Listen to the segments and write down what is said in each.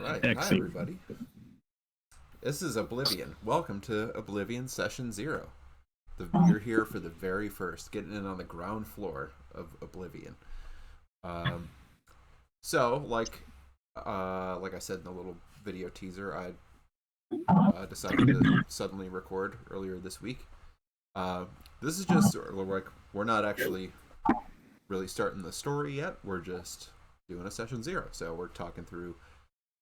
right. Hi, Excellent. everybody. This is Oblivion. Welcome to Oblivion Session Zero. You're here for the very first, getting in on the ground floor of Oblivion. Um, like I said in the little video teaser, I decided to suddenly record earlier this week. Uh, this is just sort of like we're not actually really starting the story yet. We're just doing a session zero. So we're talking through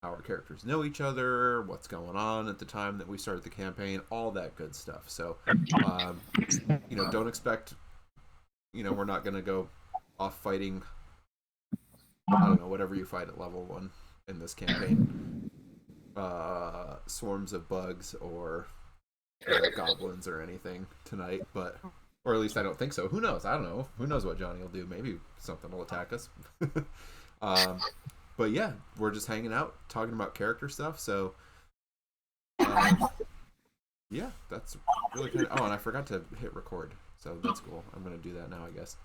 how our characters know each other, what's going on at the time that we started the campaign, all that good stuff. So, um, don't expect, we're not going to go off fighting, I don't know, whatever you fight at level 1 in this campaign. Swarms of bugs or goblins or anything tonight, or at least I don't think so. Who knows? I don't know. Who knows what Johnny will do? Maybe something will attack us. um, but yeah, we're just hanging out, talking about character stuff. So, yeah, that's really kind of. Oh, and I forgot to hit record, so that's cool. I'm gonna do that now, I guess.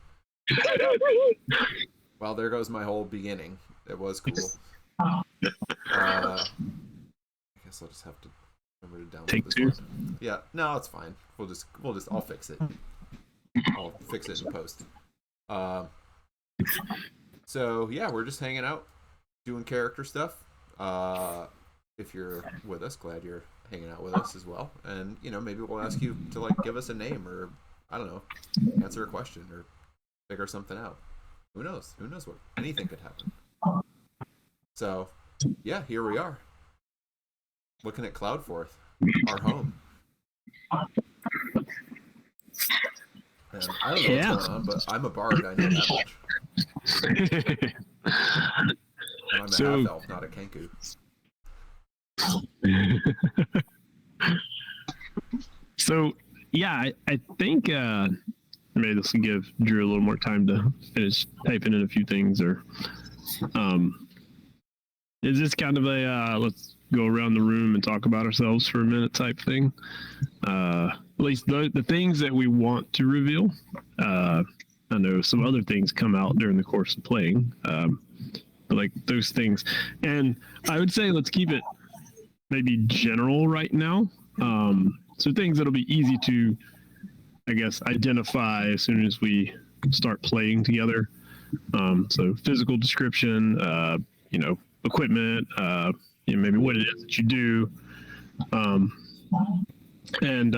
Well, there goes my whole beginning. It was cool. I guess I'll just have to remember to download Take this two. one. Yeah, no, it's fine. I'll fix it. I'll fix it in post. So yeah, we're just hanging out, doing character stuff. If you're with us, glad you're hanging out with us as well. And maybe we'll ask you to give us a name, or I don't know, answer a question or figure something out. Who knows? Who knows what anything could happen. So yeah, here we are, looking at Cloudforth, our home. And I don't know what's going on, but I'm a bard. I know that much. And I'm a half elf, not a kenku. So yeah, I think maybe this will give Drew a little more time to finish typing in a few things, or is this kind of a let's go around the room and talk about ourselves for a minute type thing? At least the things that we want to reveal. I know some other things come out during the course of playing, but like those things. And I would say let's keep it maybe general right now. So things that'll be easy to, I guess, identify as soon as we start playing together. So physical description, equipment, maybe what it is that you do, and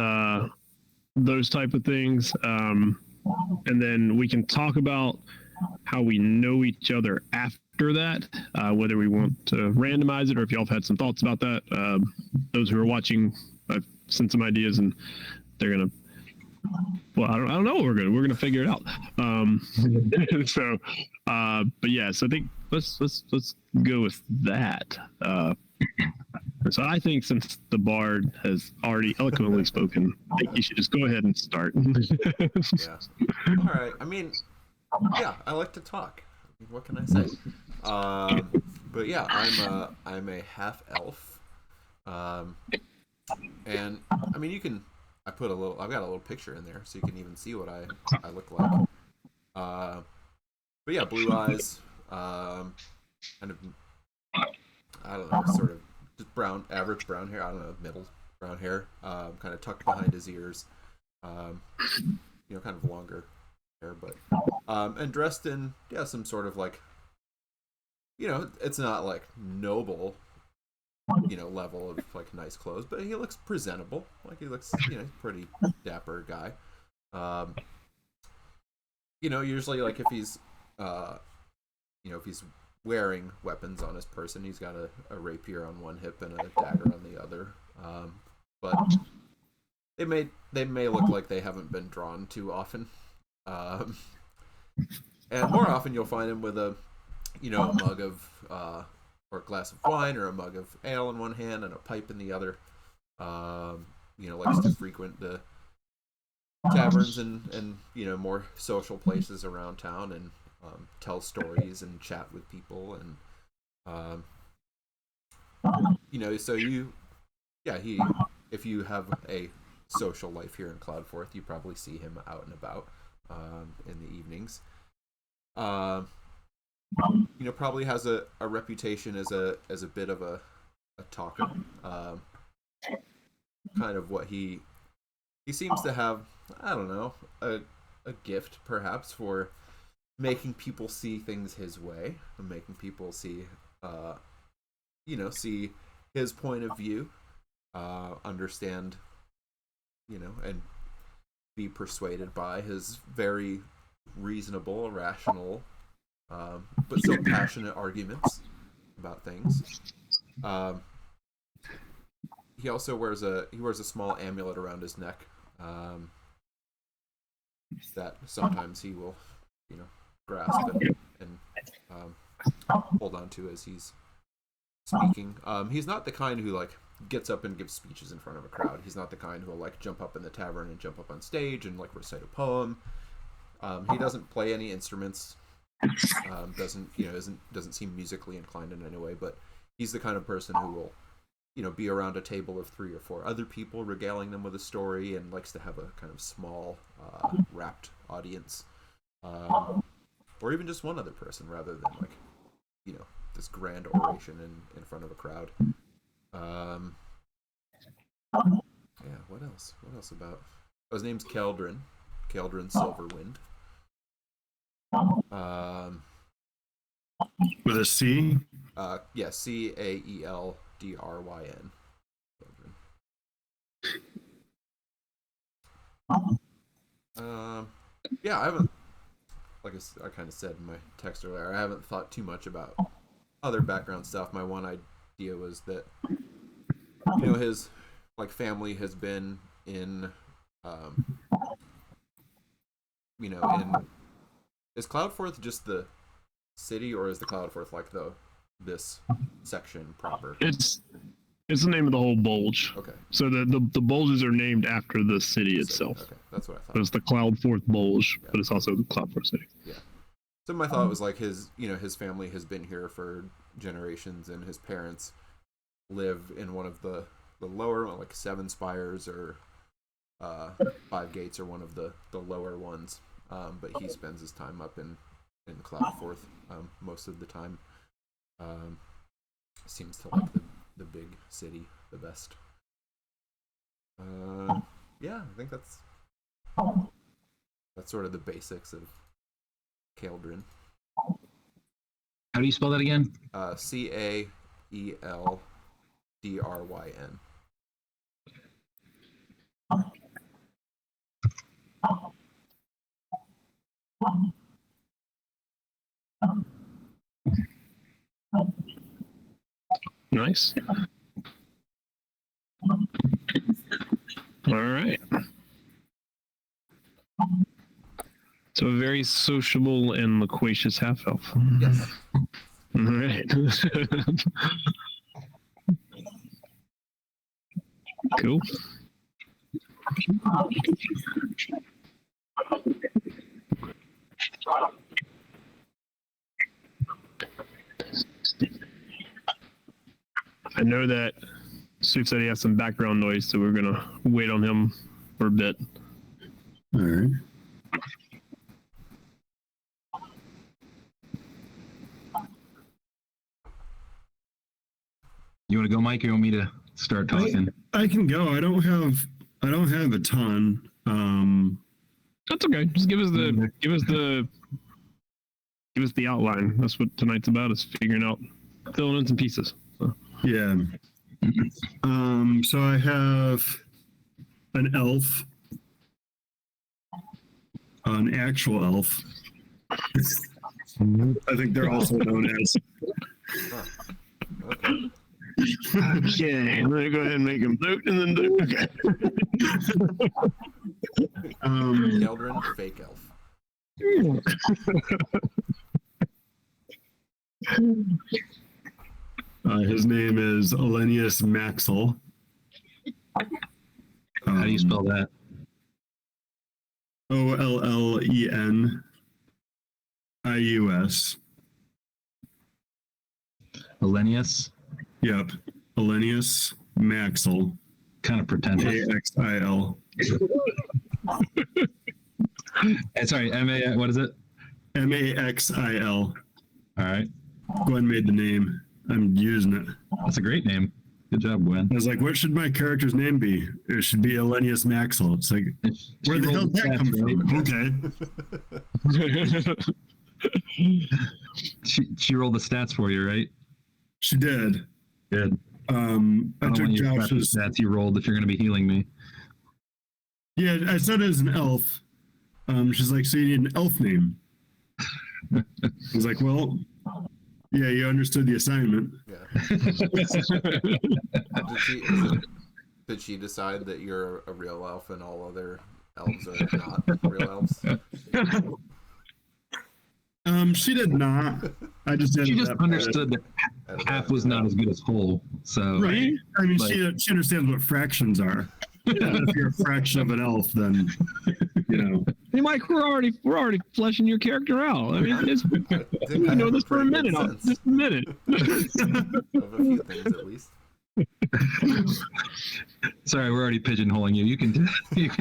those type of things. And then we can talk about how we know each other after that, whether we want to randomize it or if y'all have had some thoughts about that. Those who are watching, I've sent some ideas and they're going to, well, I don't know what we're gonna figure it out. But yeah, so I think let's go with that. So I think since the bard has already eloquently spoken, I think you should just go ahead and start. Yeah. All right. I mean, yeah, I like to talk. What can I say? But yeah, I'm a half elf, and I mean I've got a little picture in there so you can even see what I look like. But yeah, blue eyes, kind of, I don't know, sort of just average brown hair. I don't know, middle brown hair, kind of tucked behind his ears, kind of longer hair, but and dressed in some sort of it's not like noble level of nice clothes, but he looks presentable. He looks pretty dapper guy. Usually if he's if he's wearing weapons on his person, he's got a rapier on one hip and a dagger on the other. But they may look like they haven't been drawn too often. And more often you'll find him with a mug of or a glass of wine or a mug of ale in one hand and a pipe in the other. Likes to frequent the taverns and more social places around town and tell stories and chat with people and if you have a social life here in Cloudforth, you probably see him out and about in the evenings. probably has a reputation as a bit of a talker. Kind of what he seems to have, I don't know, a gift perhaps for making people see things his way and making people see see his point of view, understand, and be persuaded by his very reasonable, rational, but still passionate arguments about things. He also wears a small amulet around his neck, that sometimes he will, grasp and hold on to as he's speaking. He's not the kind who like gets up and gives speeches in front of a crowd. He's not the kind who will like jump up in the tavern and jump up on stage and like recite a poem. He doesn't play any instruments. Doesn't seem musically inclined in any way. But he's the kind of person who will, be around a table of 3 or 4 other people, regaling them with a story, and likes to have a kind of small, rapt audience, or even just one other person rather than like, this grand oration in front of a crowd. Yeah. What else? What else about? Oh, his name's Keldrin. Keldrin Silverwind. With a C? Yeah, Caeldryn. Yeah, I haven't, like I kind of said in my text earlier, I haven't thought too much about other background stuff. My one idea was that, his like family has been in, is Cloudforth just the city, or is the Cloudforth like this section proper? It's the name of the whole bulge. Okay. So the bulges are named after the city itself. Okay, that's what I thought. So it's the Cloudforth bulge, but it's also the Cloudforth city. Yeah. So my thought was like his family has been here for generations, and his parents live in one of the lower, like 7 Spires or 5 Gates, or one of the lower ones. But he spends his time up in Cloudforth most of the time. Seems to like the big city the best. Yeah, I think that's sort of the basics of Keldrin. How do you spell that again? Caeldryn. Nice. All right. So a very sociable and loquacious half elf. Yes. All right. Cool. I know that Suf said he has some background noise, so we're gonna wait on him for a bit. All right. You want to go, Mike, or you want me to start talking? I can go. I don't have a ton. That's okay. Just give us the outline. That's what tonight's about, is figuring out, filling in some pieces. So. Yeah. So I have an elf, an actual elf. I think they're also known as. Okay. Okay, I'm gonna go ahead and make him vote, and then do. Okay. Keldrin, fake elf. His name is Ollenius Maxwell. How do you spell that? Ollenius. Ollenius? Yep. Ollenius Maxwell. Kind of pretentious. Axil. Sorry, M-A, what is it? Maxil. All right. Gwen made the name. I'm using it. That's a great name. Good job, Gwen. I was like, what should my character's name be? It should be Elenius Maxwell. It's like, where the hell did that come from? Okay. She rolled the stats for you, right? She did. Good. I don't took want you to scrap the Josh's. stats you rolled if you're going to be healing me. Yeah, I said it as an elf. She's like, so you need an elf name. I was like, well, yeah, you understood the assignment. Yeah. Did she decide that you're a real elf and all other elves are not real elves? She did not. I just She did just understood that half was not as good as whole. So Right. I mean, like, she understands what fractions are. And if you're a fraction of an elf, then Hey, Mike, we're already fleshing your character out. I mean, we know this for a minute. Just a minute. Of a few things, at least. sorry, we're already pigeonholing you. You can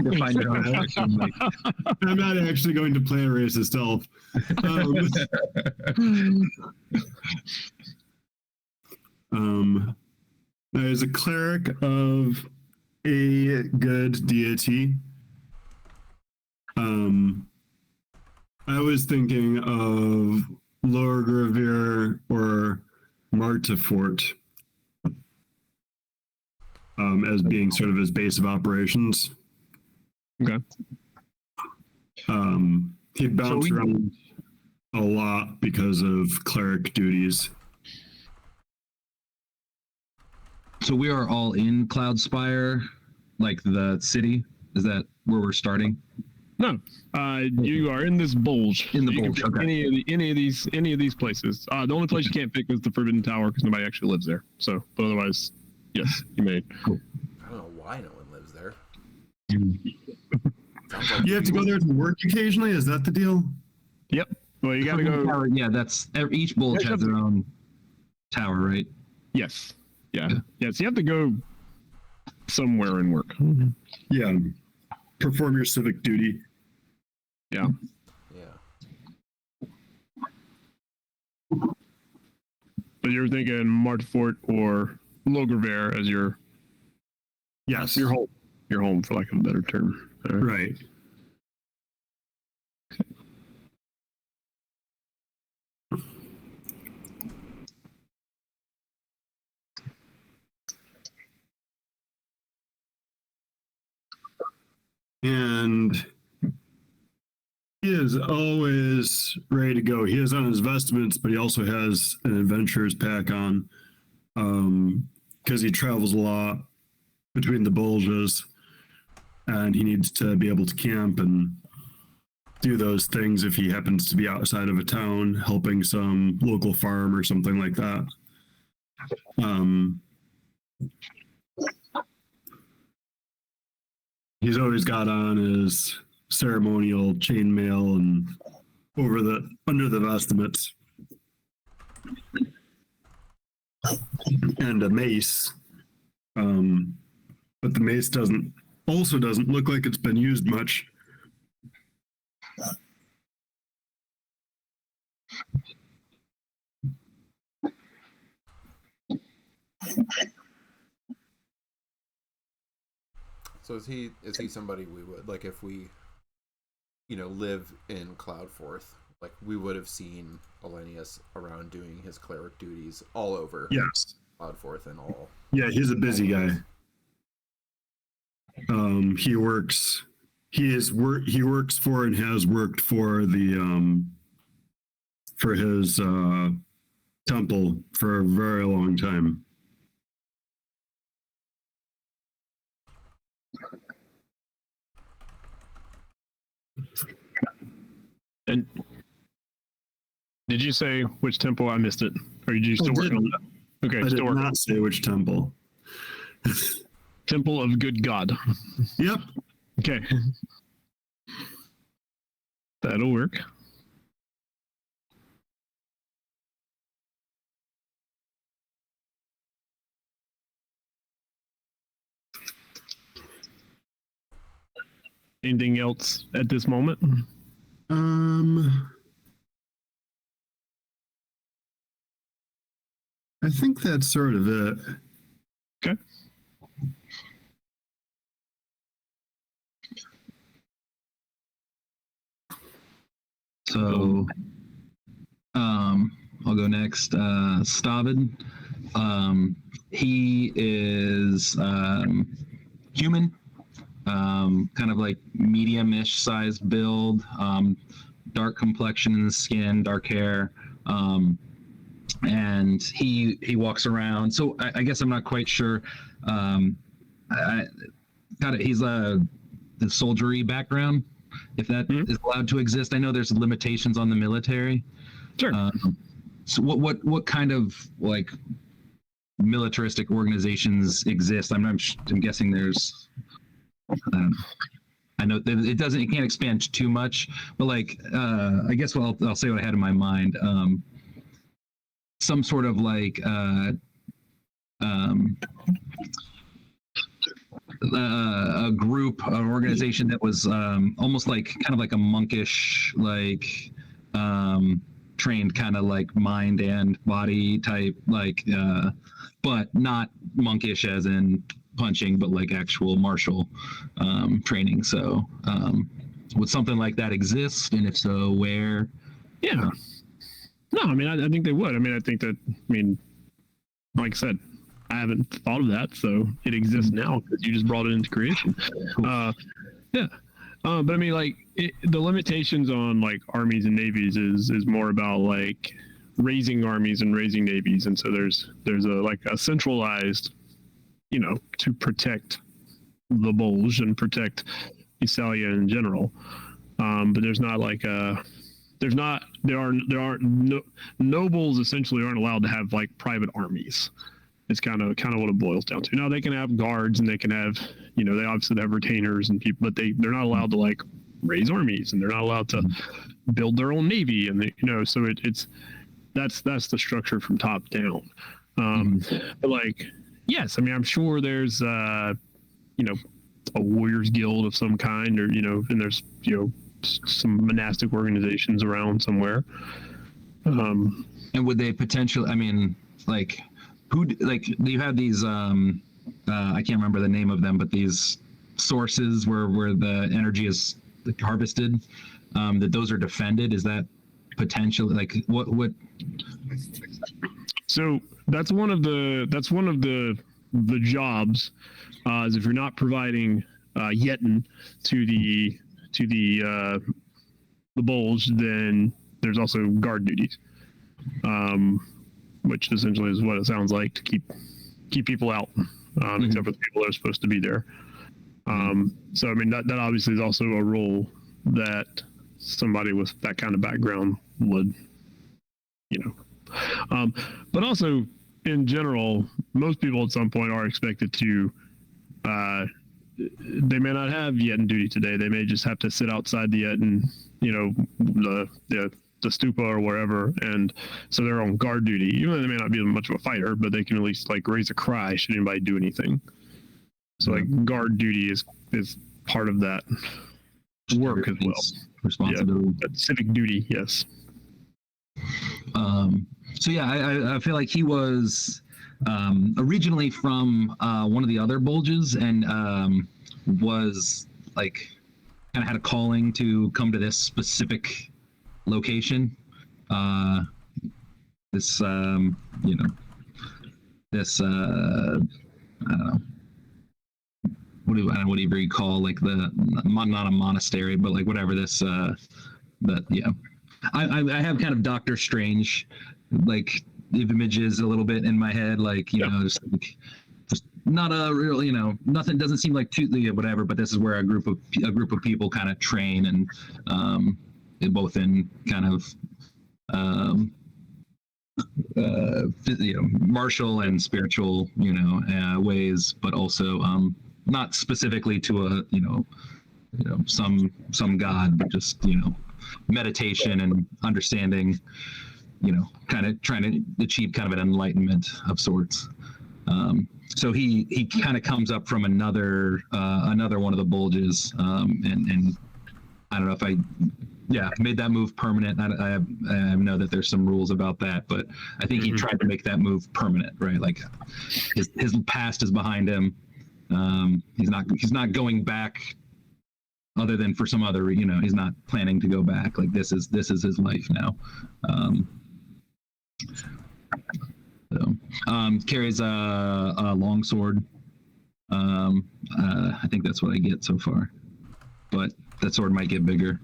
define your own character, Mike. I'm not actually going to play a racist elf. As a cleric of a good deity, I was thinking of Lorgravir or Martefort as being sort of his base of operations. Okay. He'd bounce around a lot because of cleric duties. So we are all in Cloudspire, like the city. Is that where we're starting? No, you are in this bulge. In the You can bulge, pick okay. Any of these places. The only place you can't pick is the Forbidden Tower because nobody actually lives there. So, but otherwise, yes, you may. Cool. I don't know why no one lives there. You have to go there to work occasionally? Is that the deal? Yep. Well, you got to go. Tower, yeah, that's each bulge has their own tower, right? Yes. Yeah. Yes. You have to go somewhere and work. Yeah. Perform your civic duty. Yeah. Yeah. But you're thinking Martefort or Logravere as your home. Your home, for lack of a better term. Right. And he is always ready to go. He has on his vestments, but he also has an adventurer's pack on because he travels a lot between the bulges and he needs to be able to camp and do those things if he happens to be outside of a town helping some local farm or something like that. He's always got on his ceremonial chainmail and under the vestments and a mace. But the mace doesn't look like it's been used much. So is he somebody we would like if we, live in Cloudforth? Like we would have seen Elenius around doing his cleric duties all over. Yes. Cloudforth and all. Yeah, he's a busy guy. He works for and has worked for the for his temple for a very long time. And did you say which temple? I missed it. Or are you still working on that? Okay, I still did working. not say which temple. Temple of Good God. Yep. Okay. That'll work. Anything else at this moment? I think that's sort of it. Okay. So, I'll go next. Stavid. He is human, kind of like medium-ish size build, dark complexion in the skin, dark hair, and he walks around. So I guess I'm not quite sure. He's the soldiery background, if that is allowed to exist. I know there's limitations on the military. Sure. So what kind of like militaristic organizations exist? I'm guessing there's. I know it can't expand too much, but like I guess I'll say what I had in my mind. Some sort of like a group, an organization that was almost like kind of like a monkish, like trained kind of like mind and body type, like but not monkish as in punching, but like actual martial training. So would something like that exist, and if so, where? Yeah. No, I mean, I think they would. I mean, I think that, like I said, I haven't thought of that, so it exists now because you just brought it into creation. Yeah. But I mean, like, the limitations on like armies and navies is more about like raising armies and raising navies, and so there's a centralized, to protect the Bulge and protect Essalia in general. But there's not like nobles essentially aren't allowed to have like private armies. It's kind of what it boils down to. Now they can have guards and they can have, they obviously have retainers and people, but they're not allowed to like raise armies, and they're not allowed to build their own navy, and so that's the structure from top down. But like, yes, I mean, I'm sure there's a warriors guild of some kind, or and there's some monastic organizations around somewhere. And would they potentially? I mean, like, who? Like, you have these. I can't remember the name of them, but these sources where the energy is harvested. That those are defended. Is that potentially like what? So that's one of the jobs. Is if you're not providing Yetin to the Bulge, then there's also guard duties, which essentially is what it sounds like, to keep people out, except for the people that are supposed to be there. So I mean that obviously is also a role that somebody with that kind of background would, but also in general, most people at some point are expected to. They may not have Yetin duty today. They may just have to sit outside the Yetin, the stupa or wherever, and so they're on guard duty. Even though they may not be much of a fighter, but they can at least like raise a cry should anybody do anything. So like guard duty is part of that work as well. Responsibility. Yeah, civic duty, yes. So yeah, I feel like he was originally from one of the other Bulges, and was like kind of had a calling to come to this specific location. This I don't know. Whatever you call like not a monastery, but like whatever this but yeah. I have kind of Doctor Strange like images a little bit in my head, like just not a real nothing, doesn't seem like too whatever, but this is where a group of people kind of train, and both in kind of martial and spiritual ways, but also not specifically to a some god, but just meditation and understanding, kind of trying to achieve kind of an enlightenment of sorts. So he kind of comes up from another one of the Bulges, and I don't know if made that move permanent. I know that there's some rules about that, but I think he tried to make that move permanent, right? Like his past is behind him. He's not going back, other than for some other, he's not planning to go back. Like this is his life now. Carries a long sword. I think that's what I get so far, but that sword might get bigger.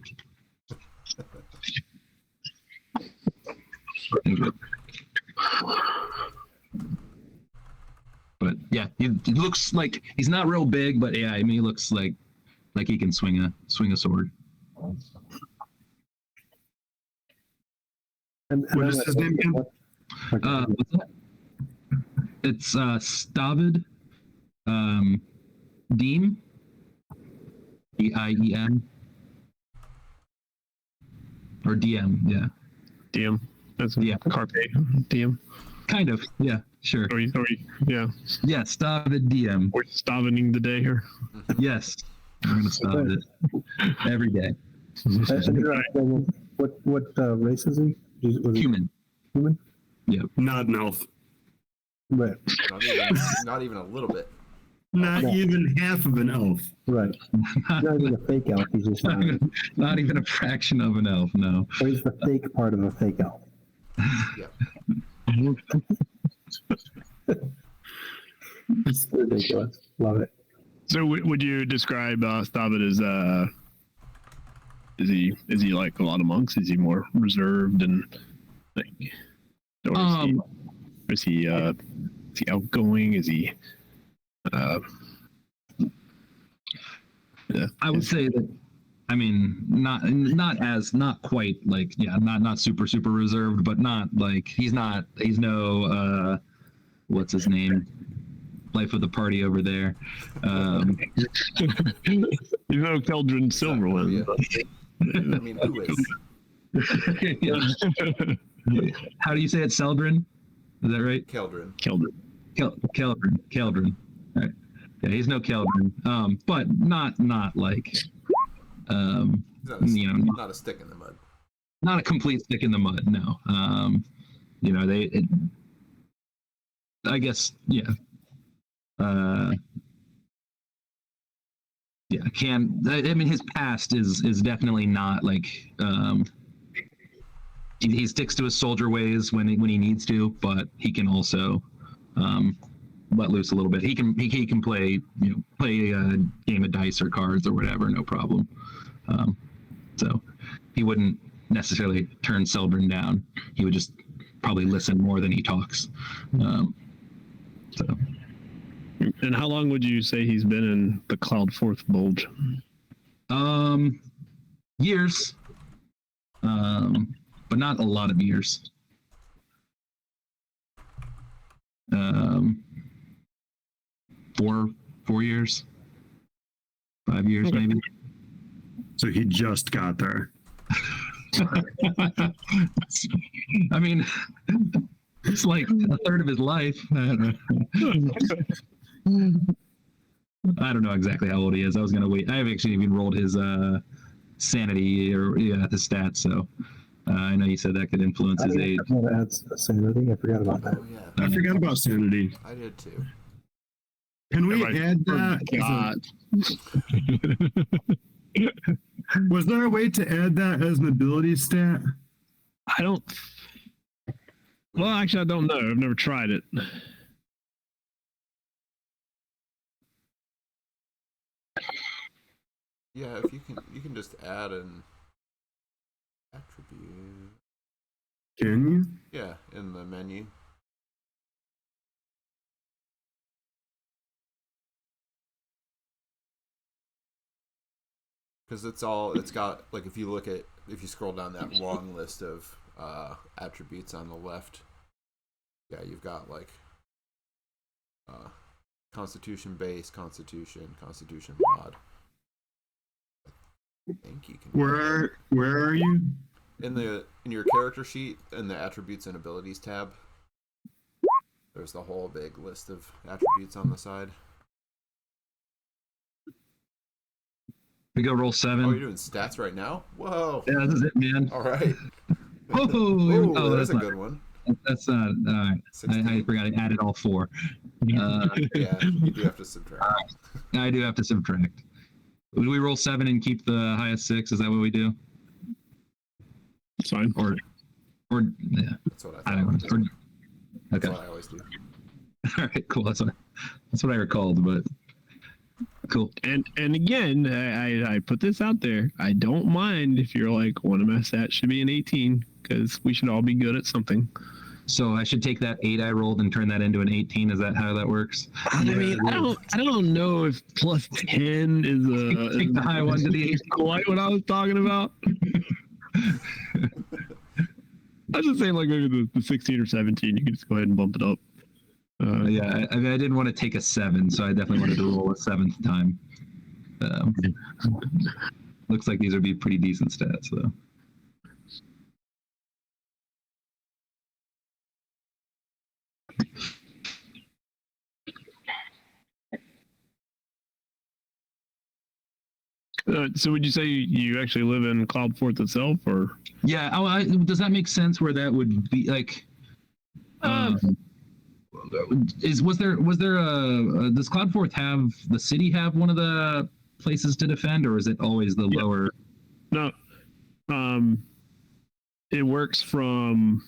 But yeah, he looks like he's not real big, but yeah, I mean, he looks like he can swing a sword. What is his name again? What's that? It's Stavid Diem. Diem. Or DM, yeah. DM. That's Carpe DM. Kind of, yeah, sure. Yeah. Yeah, Stavid DM. We're stavening the day here. Yes, we're gonna stop it every day. What race is he? Human. Human? Yeah. Not an elf. Right. Not even a little bit. Not even half of an elf. Right. Not even a fake elf. He's just not even a fraction of an elf. No. Or he's the fake part of a fake elf. Yeah. It's ridiculous. Love it. So would you describe Stavid as is he like a lot of monks? Is he more reserved and like, or is he outgoing? Is he yeah. I would say that, I mean, not quite like, not super reserved, but not like he's no what's his name, life of the party over there. Keldrin Silverwind. I mean, who is? How do you say it? Seldrin? Is that right? Keldrin. Keldrin. All right. Yeah, he's no Keldrin. But not like not a stick in the mud. Not a complete stick in the mud, no. I guess, yeah. I mean, his past is definitely not like, he sticks to his soldier ways when he needs to, but he can also let loose a little bit. He can play a game of dice or cards or whatever, no problem. So he wouldn't necessarily turn Selbrin down. He would just probably listen more than he talks. So. And how long would you say he's been in the Cloud Fourth Bulge? Years. But not a lot of years. 4 years, 5 years maybe. So he just got there. I mean, it's like a third of his life. I don't know exactly how old he is. I was gonna wait. I have actually even rolled his sanity or the stats. So I know you said that could influence his age. I want to add sanity. I forgot about that. Oh, yeah. I forgot about sanity. I did too. Can we add that? Was there a way to add that as an ability stat? I don't. Well, actually, I don't know. I've never tried it. Yeah, if you can just add an attribute. Can you? Yeah, in the menu. Because it's got, like, if you scroll down that long list of attributes on the left, yeah, you've got like Constitution base, Constitution mod. I think you can. Where are you? In your character sheet, in the attributes and abilities tab, there's the whole big list of attributes on the side. We go roll 7. Oh, you're doing stats right now? Whoa. Yeah, this is it, man. All right. Oh, That's a not, good one. that's not. All right. 16. I forgot I added all 4. Yeah, you do have to subtract. I do have to subtract. Do we roll 7 and keep the highest 6? Is that what we do? It's fine. Or yeah. That's what I I don't thought. know. That's Okay. what I always do. All right. Cool. That's what I recalled. But cool. And again, I put this out there. I don't mind if you're like, one of my stats should be an 18 because we should all be good at something. So I should take that 8 I rolled and turn that into an 18. Is that how that works? I mean, I don't know if plus 10 is Take the high one to the 18. quite what I was talking about. I was just saying, like maybe the 16 or 17, you can just go ahead and bump it up. Yeah, I didn't want to take a 7, so I definitely wanted to roll a 7th time. Looks like these would be pretty decent stats, though. So would you say you actually live in Cloudforth itself, or? Yeah. Oh, does that make sense? Where that would be like? Was there a does Cloudforth have the city have one of the places to defend, or is it always the lower? No. It works from.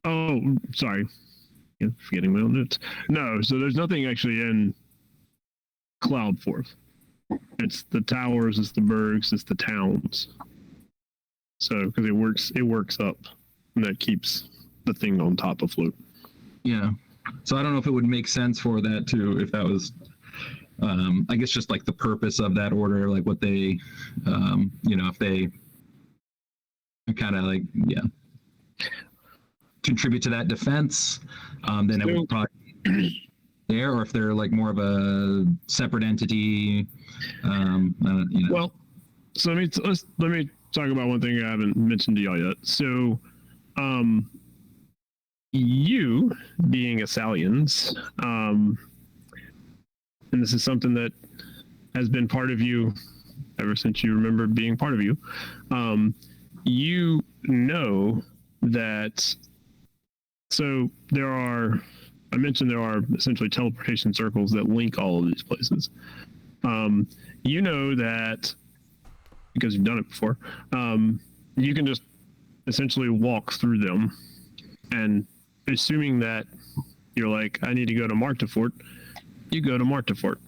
Oh, sorry. I'm forgetting my own notes. No, so there's nothing actually in Cloudforth. It's the towers, it's the burgs, it's the towns. So because it works up, and that keeps the thing on top afloat. Yeah. So I don't know if it would make sense for that too, if that was, I guess just like the purpose of that order, like what they, if they kind of like, contribute to that defense, then it would probably be there, or if they're like more of a separate entity, Well, so let me talk about one thing I haven't mentioned to y'all yet. So, you being Assalians, and this is something that has been part of you ever since you remember being part of you. You know that. So I mentioned there are essentially teleportation circles that link all of these places. You know that because you've done it before, you can just essentially walk through them, and assuming that you're like, I need to go to Martefort, you go to Martefort.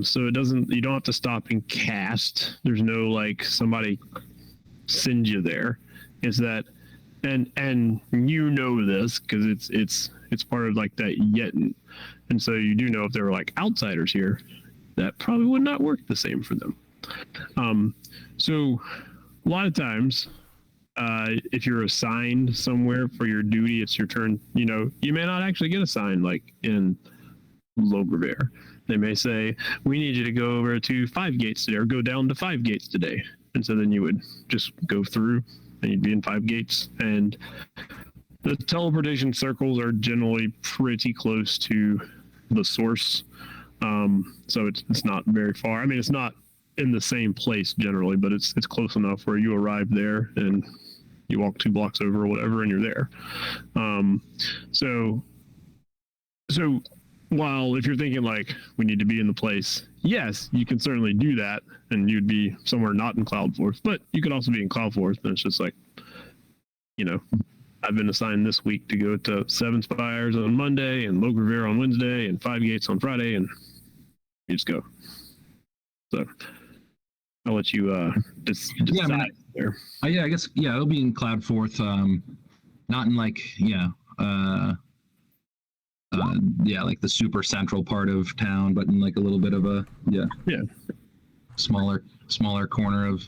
So you don't have to stop and cast. There's no like somebody sends you there. Is that, and you know this because it's part of like that Yetin, and so you do know if there were like outsiders here, that probably would not work the same for them. So a lot of times, if you're assigned somewhere for your duty, it's your turn. You know, you may not actually get assigned like in Logravere. They may say, we need you to go over to 5 gates today, or go down to 5 gates today. And so then you would just go through and you'd be in 5 gates. And the teleportation circles are generally pretty close to the source. So it's not very far. I mean, it's not in the same place generally, but it's close enough where you arrive there and you walk 2 blocks over or whatever, and you're there. So while if you're thinking like we need to be in the place, yes, you can certainly do that, and you'd be somewhere not in Cloudforth, but you could also be in Cloudforth, and it's just like, you know, I've been assigned this week to go to 7 Spires on Monday and Logravere on Wednesday and 5 gates on Friday, and you just go. So I'll let you decide there. I guess it'll be in Cloudforth, not in like like the super central part of town, but in like a little bit of a smaller corner of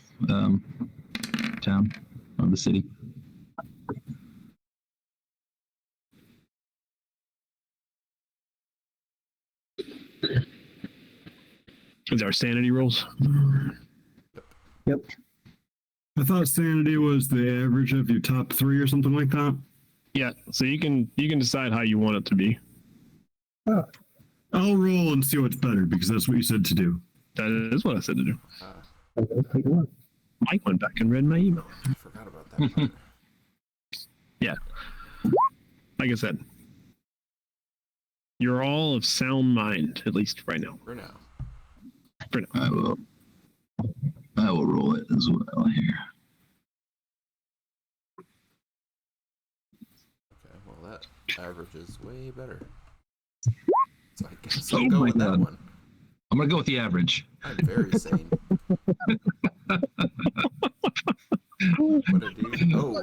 town, of the city. Is our sanity rolls? Yep. I thought sanity was the average of your top 3 or something like that. Yeah, so you can decide how you want it to be. I'll roll and see what's better because that's what you said to do. That is what I said to do. Okay, take a look. Mike went back and read my email. I forgot about that part. Like I said, you're all of sound mind, at least right now. For now. I will roll it as well here. Okay, well that average is way better. So I guess Oh I'll go my with that God. one. I'm gonna go with the average. I'm very sane. What a dude. Oh.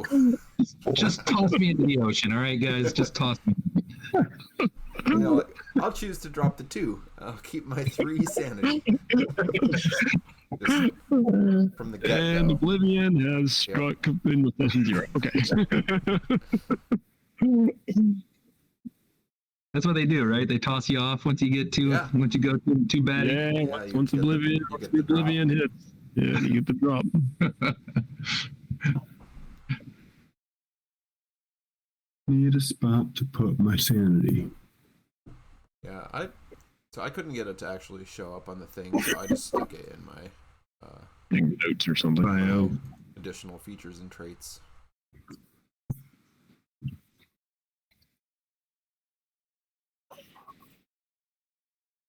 Just toss me into the ocean, all right, guys. Just toss me. You know what? I'll choose to drop the 2. I'll keep my 3 sanity. Just from the And get-go. Oblivion has struck in with session 0. Okay. That's what they do, right? They toss you off once you get too Yeah. once you go too bad. Yeah, you once get the- Oblivion, you once get the the drop. Oblivion hits, yeah, you get the drop. Need a spot to put my sanity. Yeah, I couldn't get it to actually show up on the thing, so I just stuck it in my Notes or something. Bio. additional features and traits.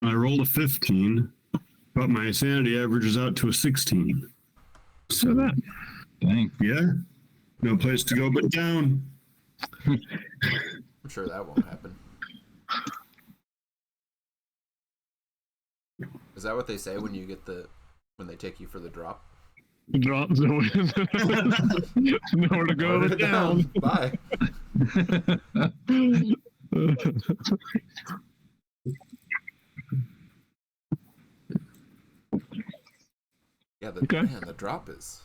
I rolled a 15, but my sanity averages out to a 16. So that. Dang. Yeah, no place to go but down. I'm sure that won't happen. Is that what they say when you get when they take you for the drop? Drop zone. Nowhere to go Order but down. Bye. Yeah, the drop is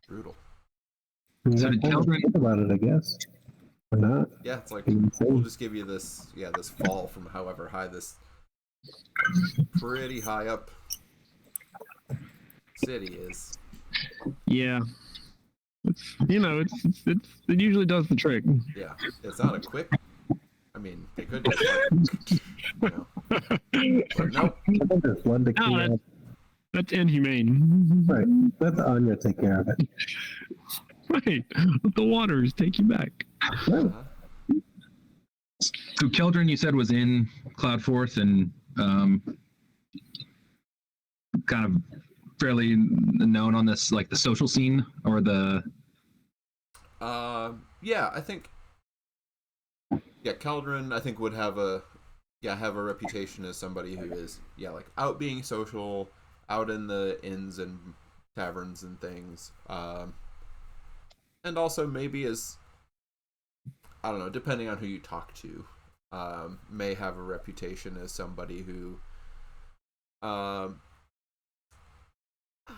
brutal. So did Keldrin- Think about it, I guess. Or not. Yeah, it's like Insane. we'll just give you this fall from however high this pretty high up city is. Yeah. It usually does the trick. Yeah, it's not a quick. I mean, they could just like, but nope. I think there's one to No, clean up. That's inhumane. Right. Let the Anya take care of it. Right. Let the waters take you back. Right. So Keldrin, you said, was in Cloudforth and kind of fairly known on this, like the social scene or the. Yeah, I think. Yeah, Keldrin, I think would have a reputation as somebody who is like out being social, out in the inns and taverns and things, and also maybe as, I don't know, depending on who you talk to, may have a reputation as somebody who, I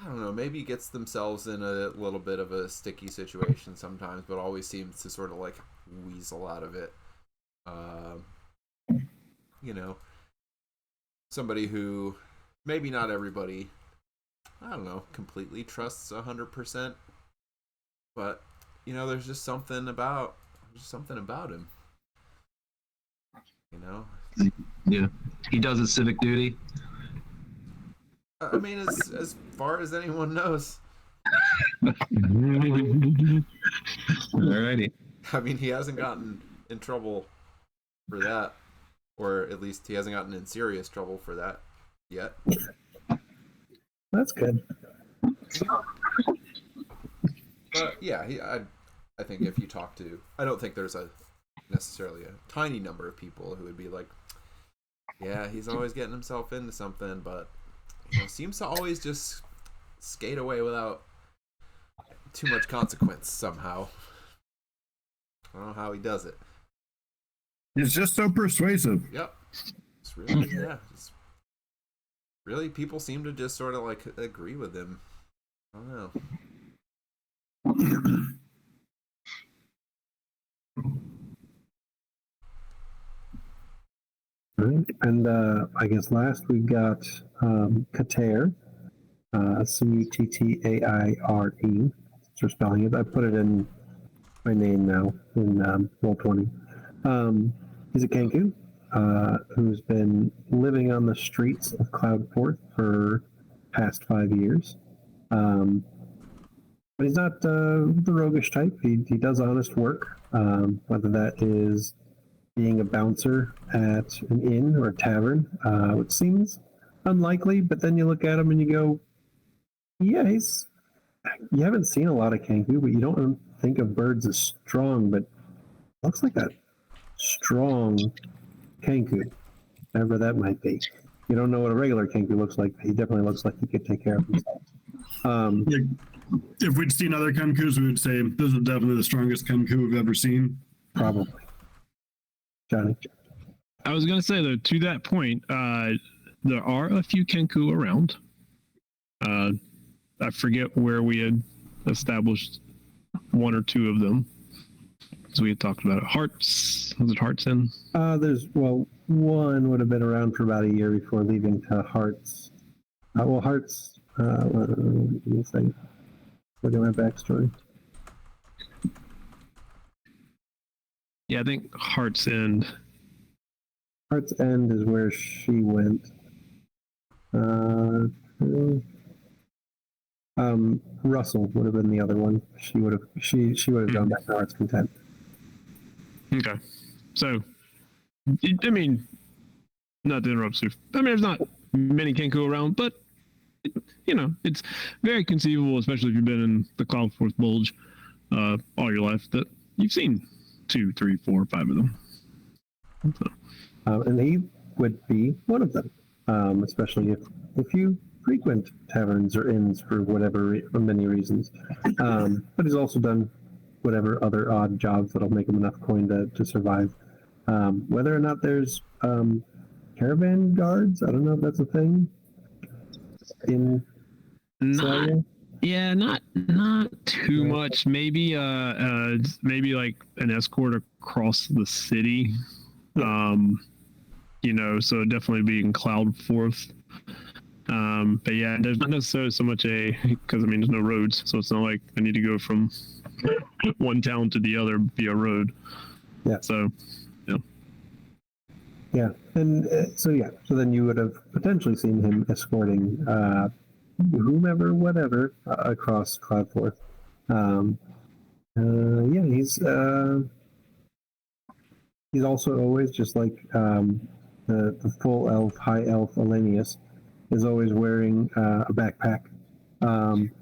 don't know, maybe gets themselves in a little bit of a sticky situation sometimes, but always seems to sort of like weasel out of it. Somebody who maybe not everybody, I don't know, completely trusts 100%, but there's just something about him. Yeah, he does his civic duty. I mean, as far as anyone knows. Alrighty. I mean, he hasn't gotten in trouble for that, or at least he hasn't gotten in serious trouble for that yet. That's good. But yeah, I think if you talk to, I don't think there's necessarily a tiny number of people who would be like, yeah, he's always getting himself into something, but seems to always just skate away without too much consequence somehow. I don't know how he does it. He's just so persuasive. Yep. It's really, really, people seem to just sort of like agree with him. I don't know. Right. And I guess last we got Kater, Cuttaire. For spelling it. I put it in my name now in Roll20. He's a Kenku who's been living on the streets of Cloudforth for past 5 years. But he's not the roguish type. He does honest work, whether that is being a bouncer at an inn or a tavern, which seems unlikely, but then you look at him and you go, yeah, you haven't seen a lot of Kenku, but you don't think of birds as strong, but looks like a strong Kenku, whatever that might be. You don't know what a regular Kenku looks like, but he definitely looks like he could take care of himself. If we'd seen other Kenkus, we would say this is definitely the strongest Kenku we've ever seen. Probably. Johnny? I was going to say, though, to that point, there are a few Kenku around. I forget where we had established one or two of them. So we had talked about it. Hearts. Was it Hearts Inn? One would have been around for about a year before leaving to Hearts. Hearts. Let me think. Look at my backstory. Yeah, I think Hearts End. Hearts End is where she went. Russell would have been the other one. She would have gone back to Heart's Content. Okay. So, I mean, not to interrupt, Sue. I mean, there's not many Kenku around, but, you know, it's very conceivable, especially if you've been in the Cloudforth Bulge all your life, that you've seen 2, 3, 4, 5 of them. So. And he would be one of them, especially if you frequent taverns or inns for for many reasons. But he's also done whatever other odd jobs that'll make him enough coin to survive. Whether or not there's caravan guards, I don't know if that's a thing in not too much. Maybe maybe like an escort across the city. You know, so definitely being Cloudforth. But yeah, there's not necessarily so much because I mean there's no roads, so it's not like I need to go from one town to the other via road. Yeah. So, yeah. Yeah, and so then you would have potentially seen him escorting whomever, whatever, across Cloudforth. He's also always just like the full elf, high elf Elenius is always wearing a backpack.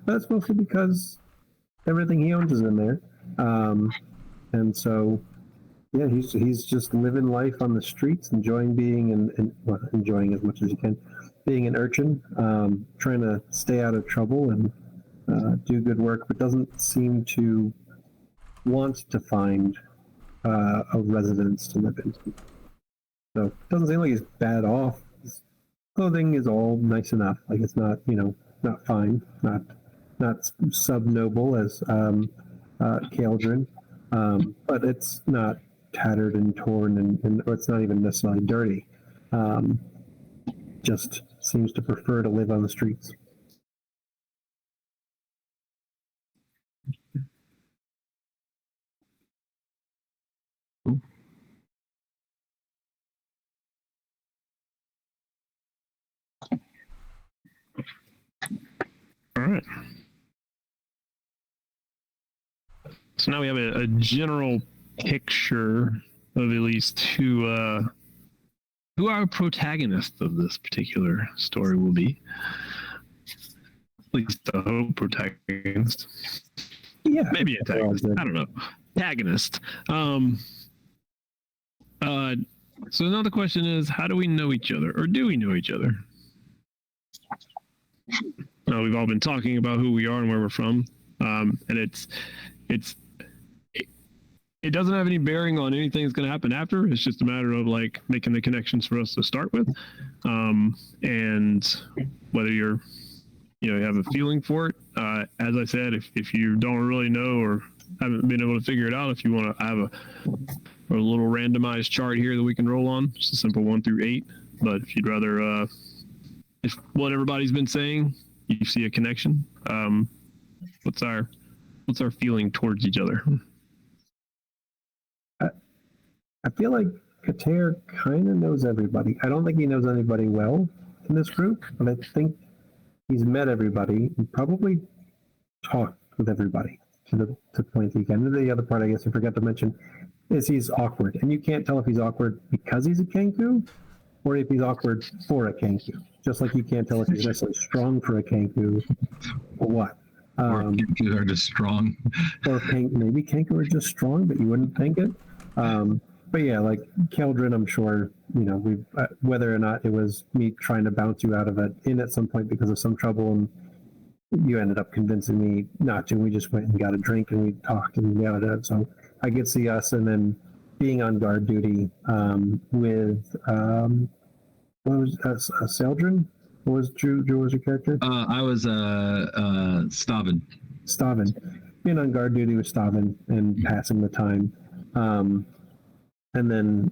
That's mostly because everything he owns is in there. And so, yeah, he's just living life on the streets, enjoying being enjoying as much as he can, being an urchin, trying to stay out of trouble and do good work, but doesn't seem to want to find a residence to live in. So it doesn't seem like he's bad off. His clothing is all nice enough. Like it's not, not fine, not sub-noble as Kaldrin, but it's not tattered and torn or it's not even necessarily dirty. Just seems to prefer to live on the streets. All right. So now we have a general picture of at least who our protagonist of this particular story will be. At least the hope protagonist. Yeah. Maybe antagonist. I don't know. Antagonist. So now the question is, how do we know each other, or do we know each other? We've all been talking about who we are and where we're from, and it doesn't have any bearing on anything that's going to happen after. It's just a matter of like making the connections for us to start with, and whether you have a feeling for it. As I said, if you don't really know or haven't been able to figure it out, if you want to have a little randomized chart here that we can roll on, just a simple 1 through 8. But if you'd rather, if what everybody's been saying, you see a connection. What's our feeling towards each other? I feel like Kater kind of knows everybody. I don't think he knows anybody well in this group, but I think he's met everybody, he probably talked with everybody to the point that he can. And the other part, I guess I forgot to mention, is he's awkward, and you can't tell if he's awkward because he's a Kenku or if he's awkward for a Kenku. Just like you can't tell if he's necessarily strong for a Kenku or what. Or Kenku are just strong. Or maybe Kenku are just strong, but you wouldn't think it. But yeah, like Keldrin, I'm sure, you know, we whether or not it was me trying to bounce you out of it in at some point because of some trouble, and you ended up convincing me not to. We just went and got a drink and we talked and yelled at it. So I could see us, and then being on guard duty with what was Seldrin? What was Drew? Drew was your character? I was Stavin. Being on guard duty with Stavin and passing the time. And then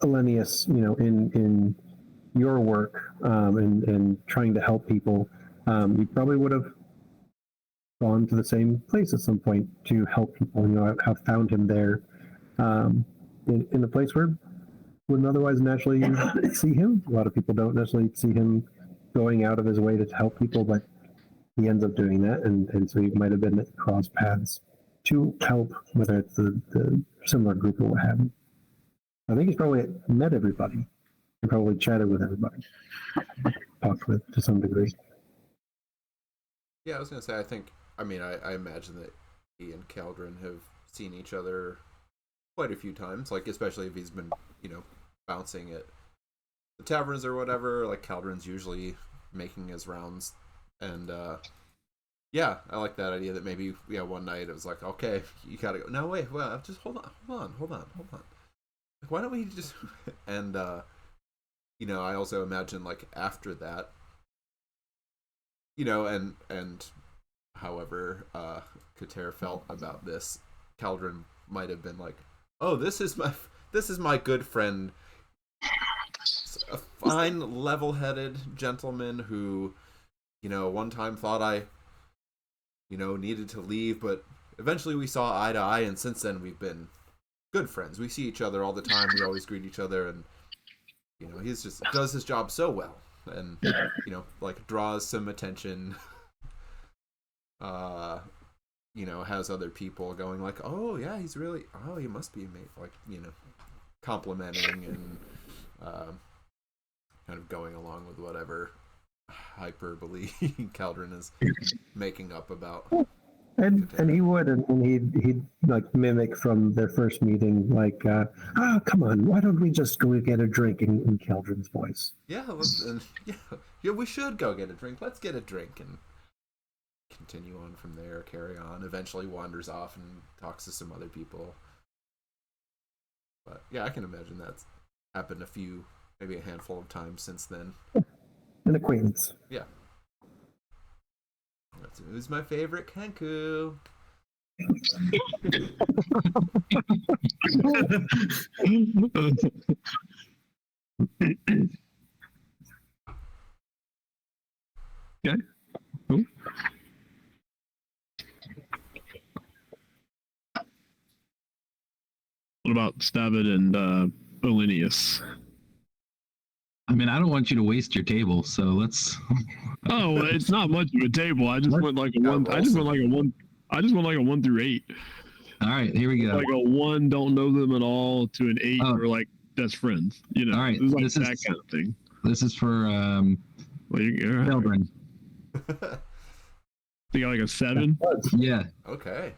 Elenius, you know, in your work and trying to help people, you probably would have gone to the same place at some point to help people. You know, have found him there in a place where wouldn't otherwise naturally see him. A lot of people don't necessarily see him going out of his way to help people, but he ends up doing that, and so he might have been at cross paths to help, whether it's the similar group or what have you. I think he's probably met everybody and probably chatted with everybody, talked with to some degree. Yeah, I was gonna say, I imagine that he and Keldrin have seen each other quite a few times, like especially if he's been, you know, bouncing at the taverns or whatever. Like Keldrin's usually making his rounds, and yeah, I like that idea that maybe one night it was like, okay, you gotta go. No, wait, well, just hold on. Like, why don't we just and you know, I also imagine like after that, you know, and however Kater felt about this, Keldrin might have been like, oh, this is my good friend, a fine, level-headed gentleman who, you know, one time thought I, you know, needed to leave, but eventually we saw eye to eye, and since then we've been good friends. We see each other all the time. We always greet each other, and, you know, he's just does his job so well, and, you know, like draws some attention. You know, has other people going like, oh yeah, he must be like, you know, complimenting and kind of going along with whatever hyperbole Keldrin is making up about. And he would, and he'd like mimic from their first meeting, like, come on, why don't we just go get a drink in Keldrin's voice? Yeah, yeah, we should go get a drink. Let's get a drink and continue on from there, carry on. Eventually wanders off and talks to some other people. But yeah, I can imagine that's happened maybe a handful of times since then. An acquaintance. Yeah. Who's my favorite Kenku? Okay. Cool. What about Stavid and Olinius? I mean, I don't want you to waste your table, so let's. Oh, well, it's not much of a table. I just went like a one. I just went like a 1 through 8. All right, here we go. Like a 1, don't know them at all, to an 8, or like best friends. You know, all right, like that kind of thing. This is for Keldrin. You got like a 7. Yeah. Okay.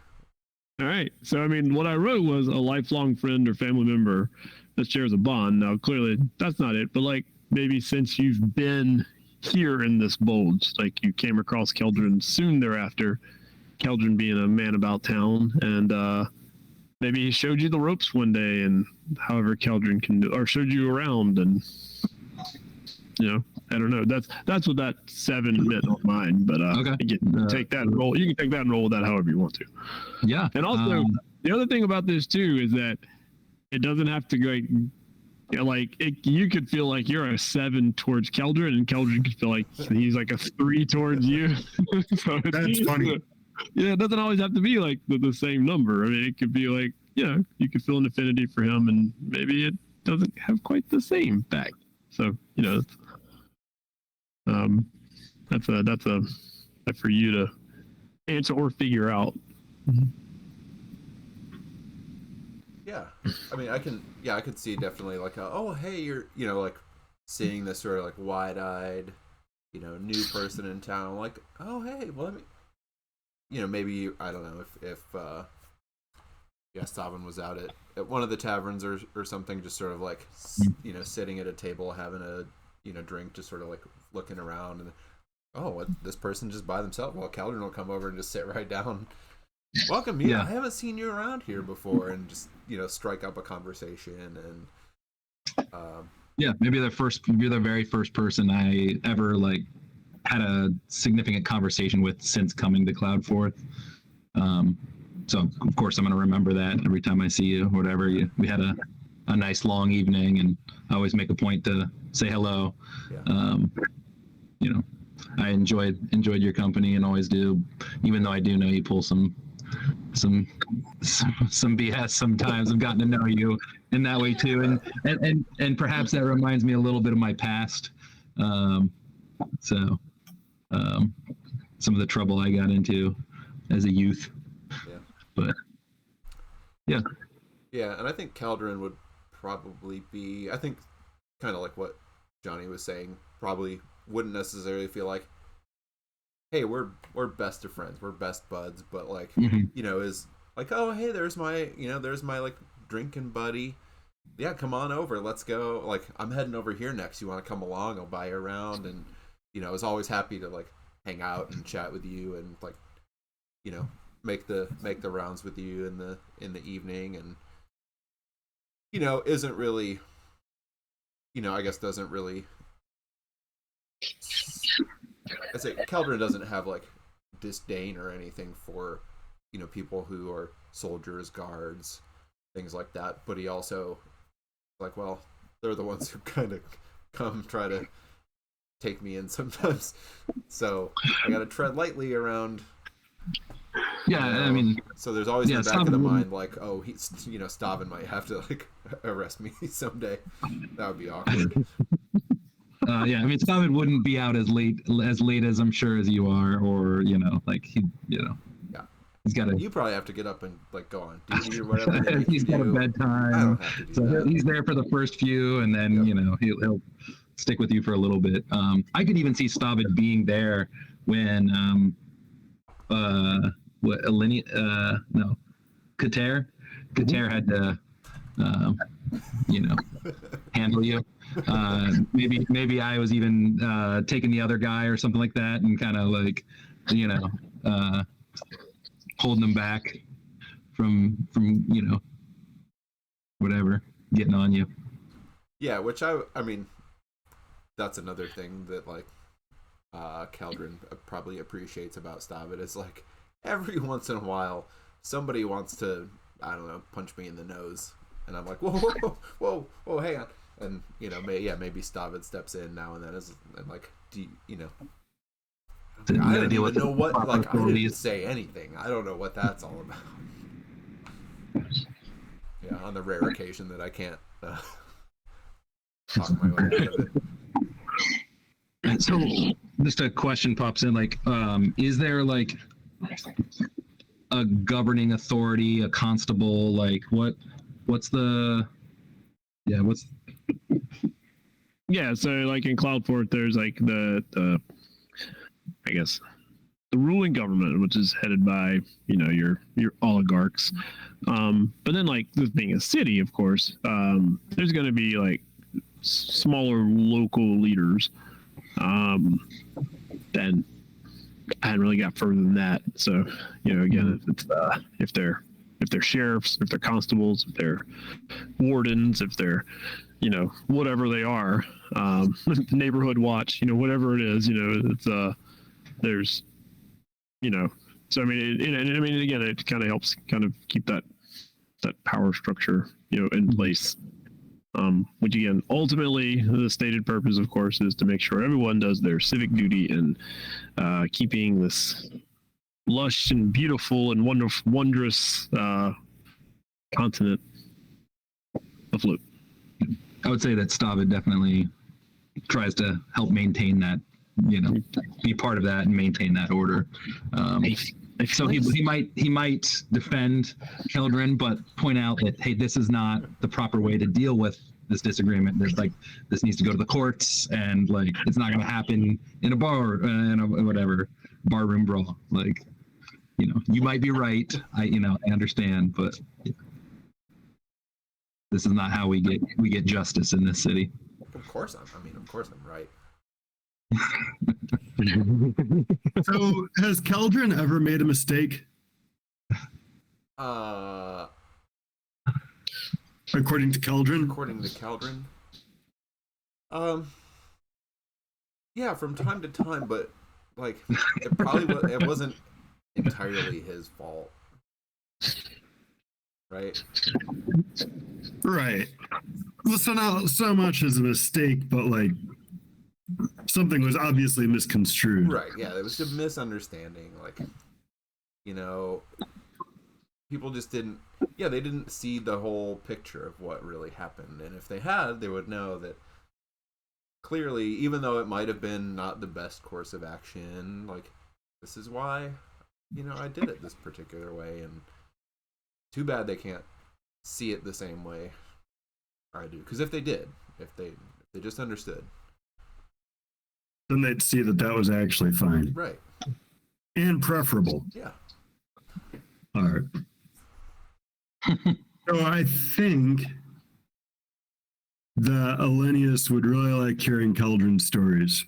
All right. So, I mean, what I wrote was a lifelong friend or family member that shares a bond. Now, clearly, that's not it. But, like, maybe since you've been here in this bulge, like you came across Keldrin soon thereafter, Keldrin being a man about town, and maybe he showed you the ropes one day, and however Keldrin can do, or showed you around, and, you know, I don't know. That's what that 7 meant on mine. But okay. You can take that and roll. You can take that and roll with that however you want to. Yeah. And also, the other thing about this too is that it doesn't have to go. You could feel like you're a 7 towards Keldrin, and Keldrin could feel like he's like a 3 towards you. So That's funny. Yeah, it doesn't always have to be like the same number. I mean, it could be like, you could feel an affinity for him, and maybe it doesn't have quite the same back. So, That's for you to answer or figure out. Yeah, I mean, I could see definitely like, oh, hey, you're, like seeing this sort of like wide-eyed, new person in town, like, oh, hey, well, let me, maybe, I don't know if Stavin was out at one of the taverns or something, just sort of like, sitting at a table having a, drink, just sort of like looking around, and oh, what, this person just by themselves? Well, Caldron will come over and just sit right down. Welcome, I haven't seen you around here before, and just strike up a conversation, and maybe you're the very first person I ever like had a significant conversation with since coming to Cloudforth. So of course I'm going to remember that every time I see you, whatever. We had a nice long evening, and I always make a point to say hello. I enjoyed your company and always do, even though I do know you pull some BS sometimes. I've gotten to know you in that way too, and perhaps that reminds me a little bit of my past. Some of the trouble I got into as a youth. Yeah. But yeah, and I think Caldron would probably be, I think, kind of like what Johnny was saying, probably wouldn't necessarily feel like, hey, we're best of friends, we're best buds, but like, is like, oh, hey, there's my like drinking buddy, yeah, come on over, let's go, like, I'm heading over here next, you want to come along, I'll buy you around, and I was always happy to like hang out and chat with you, and like, make the rounds with you in the evening, and isn't really, I guess doesn't really, I say Caldron doesn't have like disdain or anything for people who are soldiers, guards, things like that, but he also like, well, they're the ones who kind of come try to take me in sometimes, so I gotta tread lightly around. I mean, so there's always in the back of the mind like, oh, he's Stavin might have to like arrest me someday. That would be awkward. I mean, Stavin wouldn't be out as late as I'm sure as you are, or like he, he's got to. You probably have to get up and like go on duty or whatever. He's got a bedtime. I don't have to do that. He's there for the first few, and then he'll stick with you for a little bit. I could even see Stavin being there when Kater had to handle you. Maybe I was even taking the other guy or something like that, and kind of like holding him back from whatever getting on you. Yeah, which I mean, that's another thing that like Caldron probably appreciates about Stavin is like every once in a while somebody wants to, I don't know, punch me in the nose, and I'm like, whoa, hang on, and maybe Stavin steps in now and then and like, do I don't even know what, like, I didn't say anything. I don't know what that's all about. Yeah, on the rare occasion that I can't talk my way out of it. So just a question pops in, like, is there like a governing authority, a constable, like what's so like in Cloudforth there's like the I guess the ruling government, which is headed by your oligarchs, but then like this being a city, of course, there's going to be like smaller local leaders. Then I hadn't really got further than that. So again, if they're sheriffs, if they're constables, if they're wardens, if they're whatever they are, neighborhood watch, whatever it is, it's there's so I mean again, it kind of helps kind of keep that power structure in place. Which again, ultimately, the stated purpose, of course, is to make sure everyone does their civic duty in keeping this lush and beautiful and wondrous continent afloat. I would say that Stavin definitely tries to help maintain that be part of that and maintain that order. So he might defend Keldrin, but point out that, hey, this is not the proper way to deal with this disagreement. There's this needs to go to the courts, and it's not going to happen in a bar, in a whatever barroom brawl. You might be right. I understand, but this is not how we get justice in this city. Of course I'm right. So has Keldrin ever made a mistake? According to Keldrin? According to Keldrin? Yeah, from time to time, but it wasn't entirely his fault. Right? Right. Well, so not so much as a mistake, but something was obviously misconstrued. Right, yeah, it was a misunderstanding. People just didn't see the whole picture of what really happened. And if they had, they would know that clearly, even though it might have been not the best course of action, this is why, I did it this particular way. And too bad they can't see it the same way I do. Because if they did, if they just understood, then they'd see that was actually fine. Right. And preferable. Yeah. All right. So I think that Elenius would really like hearing Keldrin's stories,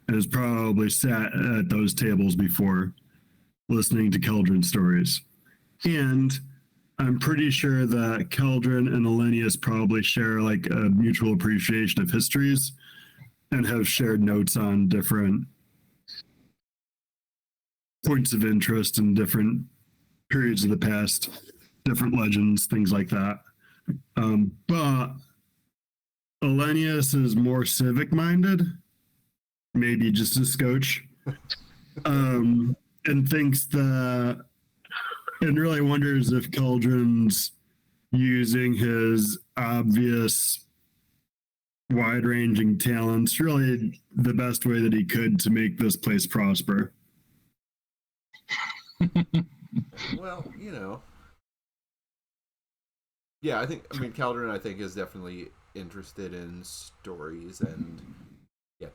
and has probably sat at those tables before listening to Keldrin's stories. And I'm pretty sure that Keldrin and Elenius probably share a mutual appreciation of histories and have shared notes on different points of interest in different periods of the past, different legends, things like that. But Elenius is more civic-minded, maybe just a scotch, and thinks that, and really wonders if Keldrin's using his obvious wide-ranging talents really the best way that he could to make this place prosper. Well, yeah, Keldrin, I think, is definitely interested in stories and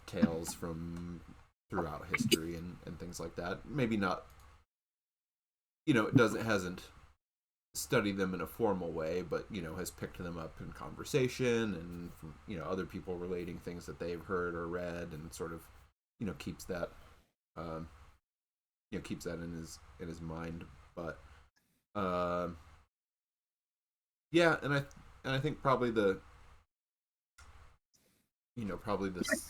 tales from throughout history and things like that. Maybe not, hasn't studied them in a formal way, but has picked them up in conversation and from other people relating things that they've heard or read, and sort of keeps that keeps that in his mind. But and I think probably the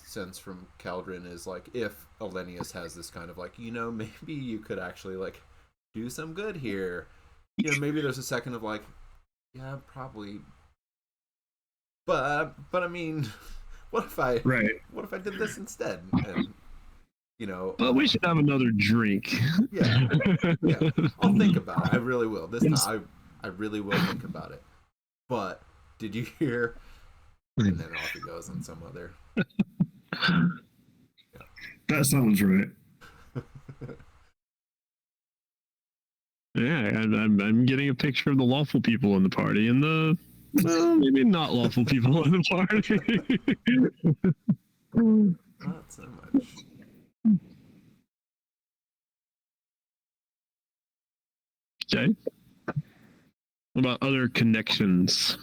sense from Keldrin is if Elenius has this kind of maybe you could actually do some good here. Maybe there's a second of yeah, probably. But I mean, what if I did this instead? And But we should have another drink. Yeah. I'll think about it. I really will. This time, I really will think about it. But did you hear? And then off he goes on some other. That sounds right. Yeah, I'm getting a picture of the lawful people in the party and the maybe not lawful people in the party. Not so much. Okay. What about other connections?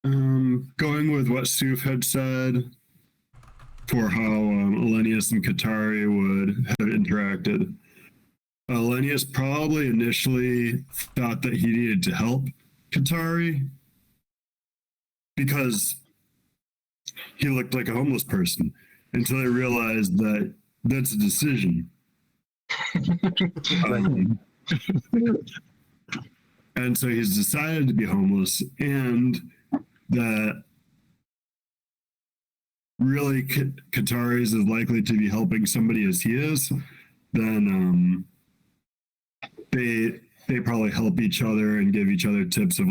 Going with what Suf had said for how Elenius and Katari would have interacted. Elenius probably initially thought that he needed to help Katari because he looked like a homeless person, until he realized that that's a decision. And so he's decided to be homeless, and that really Katari is as likely to be helping somebody as he is, then they probably help each other and give each other tips of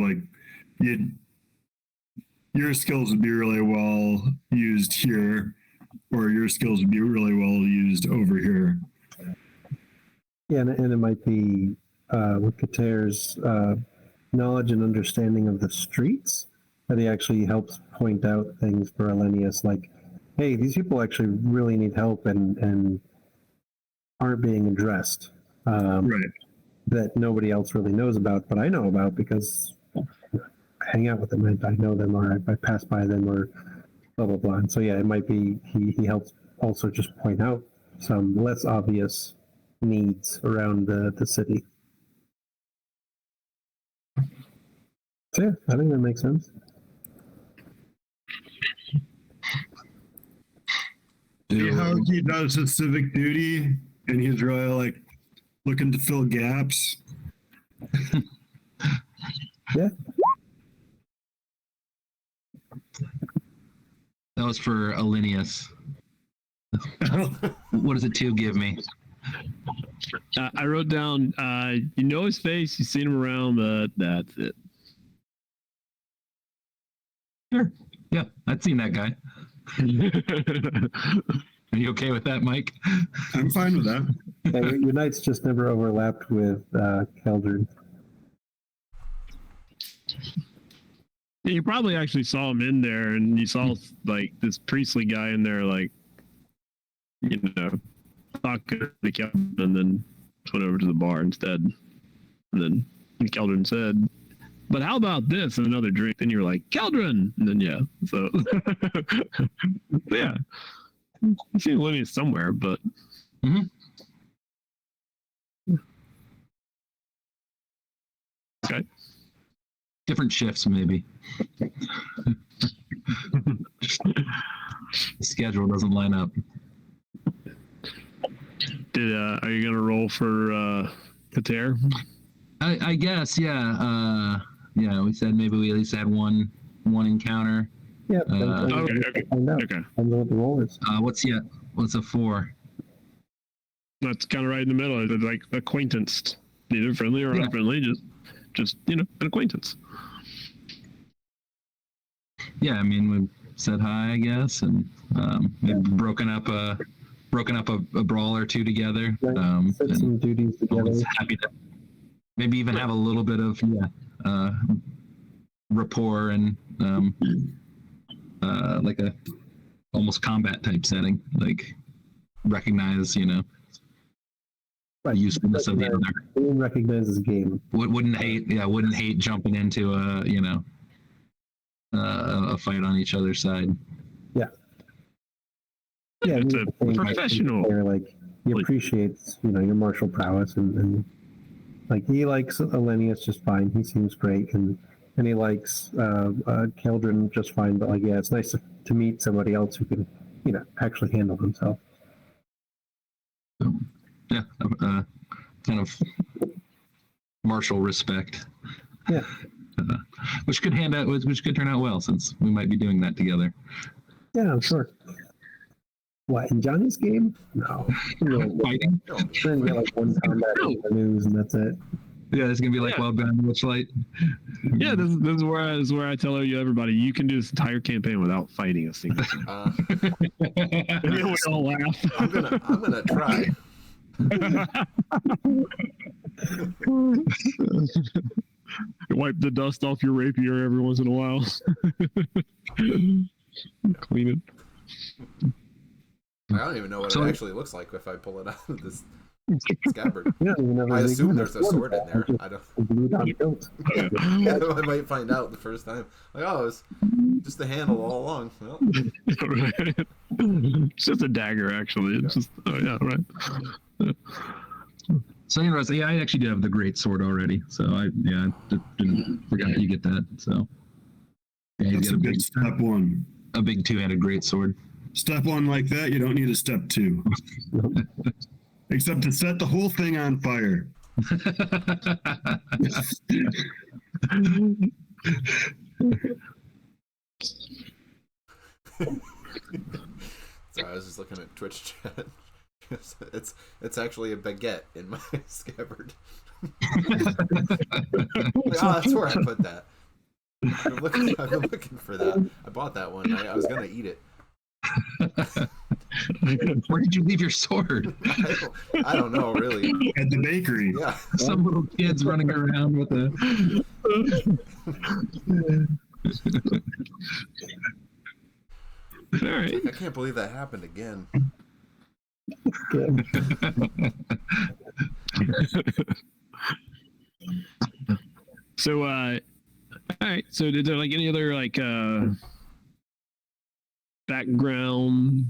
your skills would be really well used here, or your skills would be really well used over here. Yeah, and it might be with Kater's knowledge and understanding of the streets that he actually helps point out things for Elenius, like, hey, these people actually really need help and aren't being addressed. Right. That nobody else really knows about, but I know about because I hang out with them. I know them, or I pass by them, or blah blah blah. And so yeah, it might be he helps also just point out some less obvious needs around the city. So yeah, I think that makes sense. See how he does his civic duty, and he's really like looking to fill gaps. Yeah. That was for Elenius. What does it to give me? I wrote down, you know his face, you've seen him around, but that's it. Sure. Yeah, I've seen that guy. Are you okay with that, Mike? I'm fine with that. Yeah, your nights just never overlapped with Keldrin. Yeah, you probably actually saw him in there, and you saw like this priestly guy in there, like, you know, talking to the Keldrin, and then went over to the bar instead. And then Keldrin said, "But how about this and another drink?" Then you're like, "Keldrin!" And then yeah, so yeah, you see Lydia somewhere, but okay, different shifts maybe. The schedule doesn't line up. Are you gonna roll for Kater? I guess, yeah. Yeah, we said maybe we at least had one encounter. Yeah. Okay. Find out. Okay. I know what the role is. What's a 4? That's kind of right in the middle. It's like acquaintance, neither friendly or unfriendly, just an acquaintance. Yeah, I mean we said hi, I guess, and maybe broken up a brawl or two together. Right. Set some duties together. Always happy to maybe even have a little bit of rapport and like a almost combat type setting, like recognize the usefulness of the other. Everyone recognizes game. Wouldn't hate jumping into a fight on each other's side. Yeah. Yeah, It's a professional. Like he appreciates your martial prowess and like he likes Elenius just fine. He seems great and he likes Keldrin just fine. But like it's nice to meet somebody else who can actually handle himself. So, yeah, kind of martial respect. Yeah. Which could turn out well since we might be doing that together. Yeah, I'm sure. What, in Johnny's game? No. Fighting? We're gonna get like one combat in the news and that's it. Yeah, it's gonna be like Wild Gun Witchlight. Yeah, this is where I tell everybody you can do this entire campaign without fighting a single thing. And then we all laugh. I'm gonna try. Wipe the dust off your rapier every once in a while. Clean it. I don't even know what it actually looks like if I pull it out of this scabbard. Yeah, I assume there's a sword in there. I don't. Glued on hilt. Yeah, I might find out the first time. Like, oh, it's just the handle all along. Well, It's just a dagger, actually. It's just right. So anyways, yeah, I actually do have the great sword already. So I didn't forgot you get that. So yeah, you That's get a good step one. a big two-handed great sword. Step one like that, you don't need a step 2. Except to set the whole thing on fire. so I was just looking at Twitch chat. It's actually a baguette in my scabbard. That's where I put that. I've been looking for that. I bought that one. I was gonna eat it. Where did you leave your sword? I don't know, really. At the bakery. Yeah. Some little kids running around with a. All right. I can't believe that happened again. Good. So, all right. So, is there like any other like background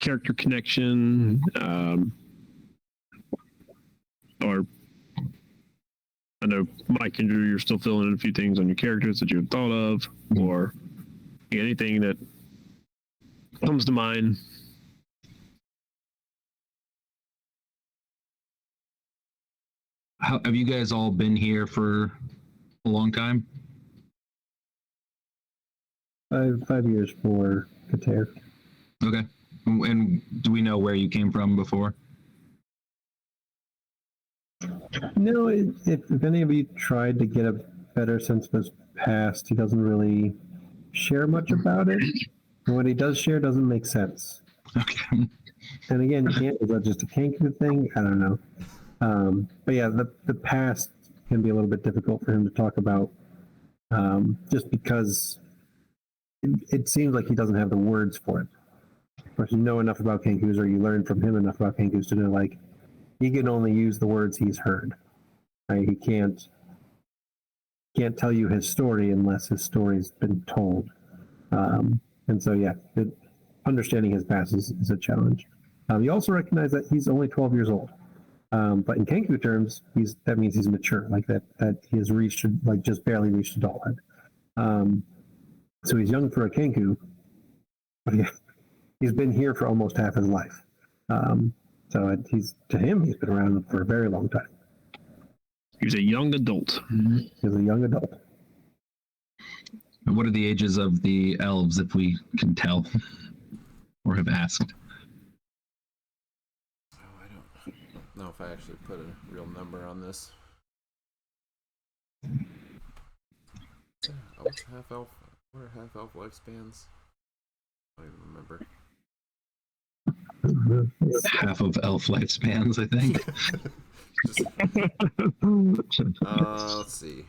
character connection, or I know Mike and Drew, you're still filling in a few things on your characters that you have thought of, or anything that comes to mind? How, have you guys all been here for a long time? 5 years for Kater. Okay. And do we know where you came from before? No, if any of you tried to get a better sense of his past, he doesn't really share much about it. And what he does share doesn't make sense. Okay. And again, is that just a Kenku thing? I don't know. But yeah, the past can be a little bit difficult for him to talk about, just because it seems like he doesn't have the words for it. Of course, you know enough about Kenkus, or you learn from him enough about Kenkus to know, like, he can only use the words he's heard. Right? He can't tell you his story unless his story's been told. And so, yeah, understanding his past is a challenge. You also recognize that he's only 12 years old. But in Kenku terms, that means he's mature, like that he has reached, like, just barely reached adulthood. So he's young for a Kenku, but he's been here for almost half his life. So he's been around for a very long time. He's a young adult. He's a young adult. What are the ages of the elves, if we can tell or have asked? Oh, I don't know if I actually put a real number on this. Oh, what's half elf? What are half elf lifespans? I don't even remember. Half of elf lifespans, I think. Let's see.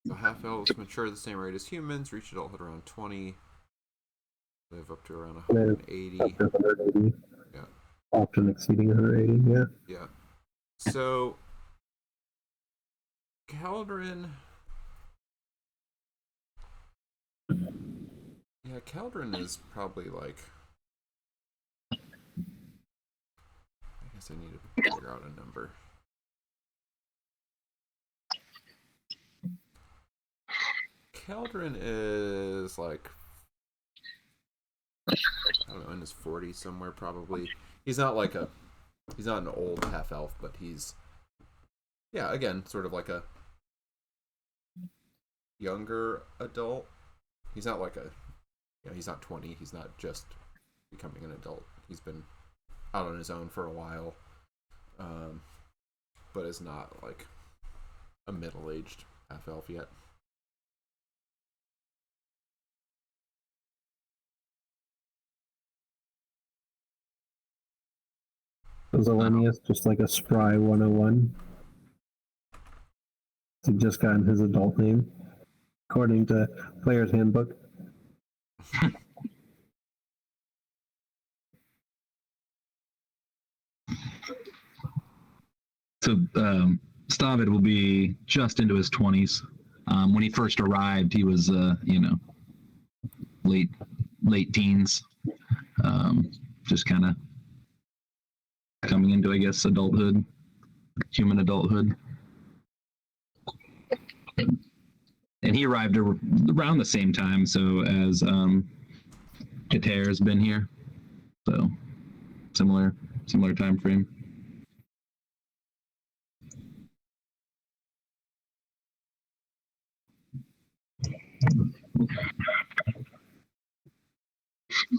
So half elves mature at the same rate as humans, reach adulthood around 20, live up to around 180. Up to 180. Yeah. Often exceeding 180, yeah. Yeah. So Caldron. Yeah, Caldron is probably like. I guess I need to figure out a number. Caldron is like, I don't know, in his 40s somewhere probably. He's not an old half elf, but he's, yeah, again, sort of like a younger adult. He's not like he's not 20. He's not just becoming an adult. He's been out on his own for a while, but is not like a middle-aged half elf yet. Zelenius, just like a spry 101. He just gotten his adult name, according to Player's Handbook. So Stavid will be just into his 20s. When he first arrived, he was, late teens, just kind of coming into, I guess, adulthood, human adulthood. And he arrived around the same time, so as Kater has been here, so similar time frame.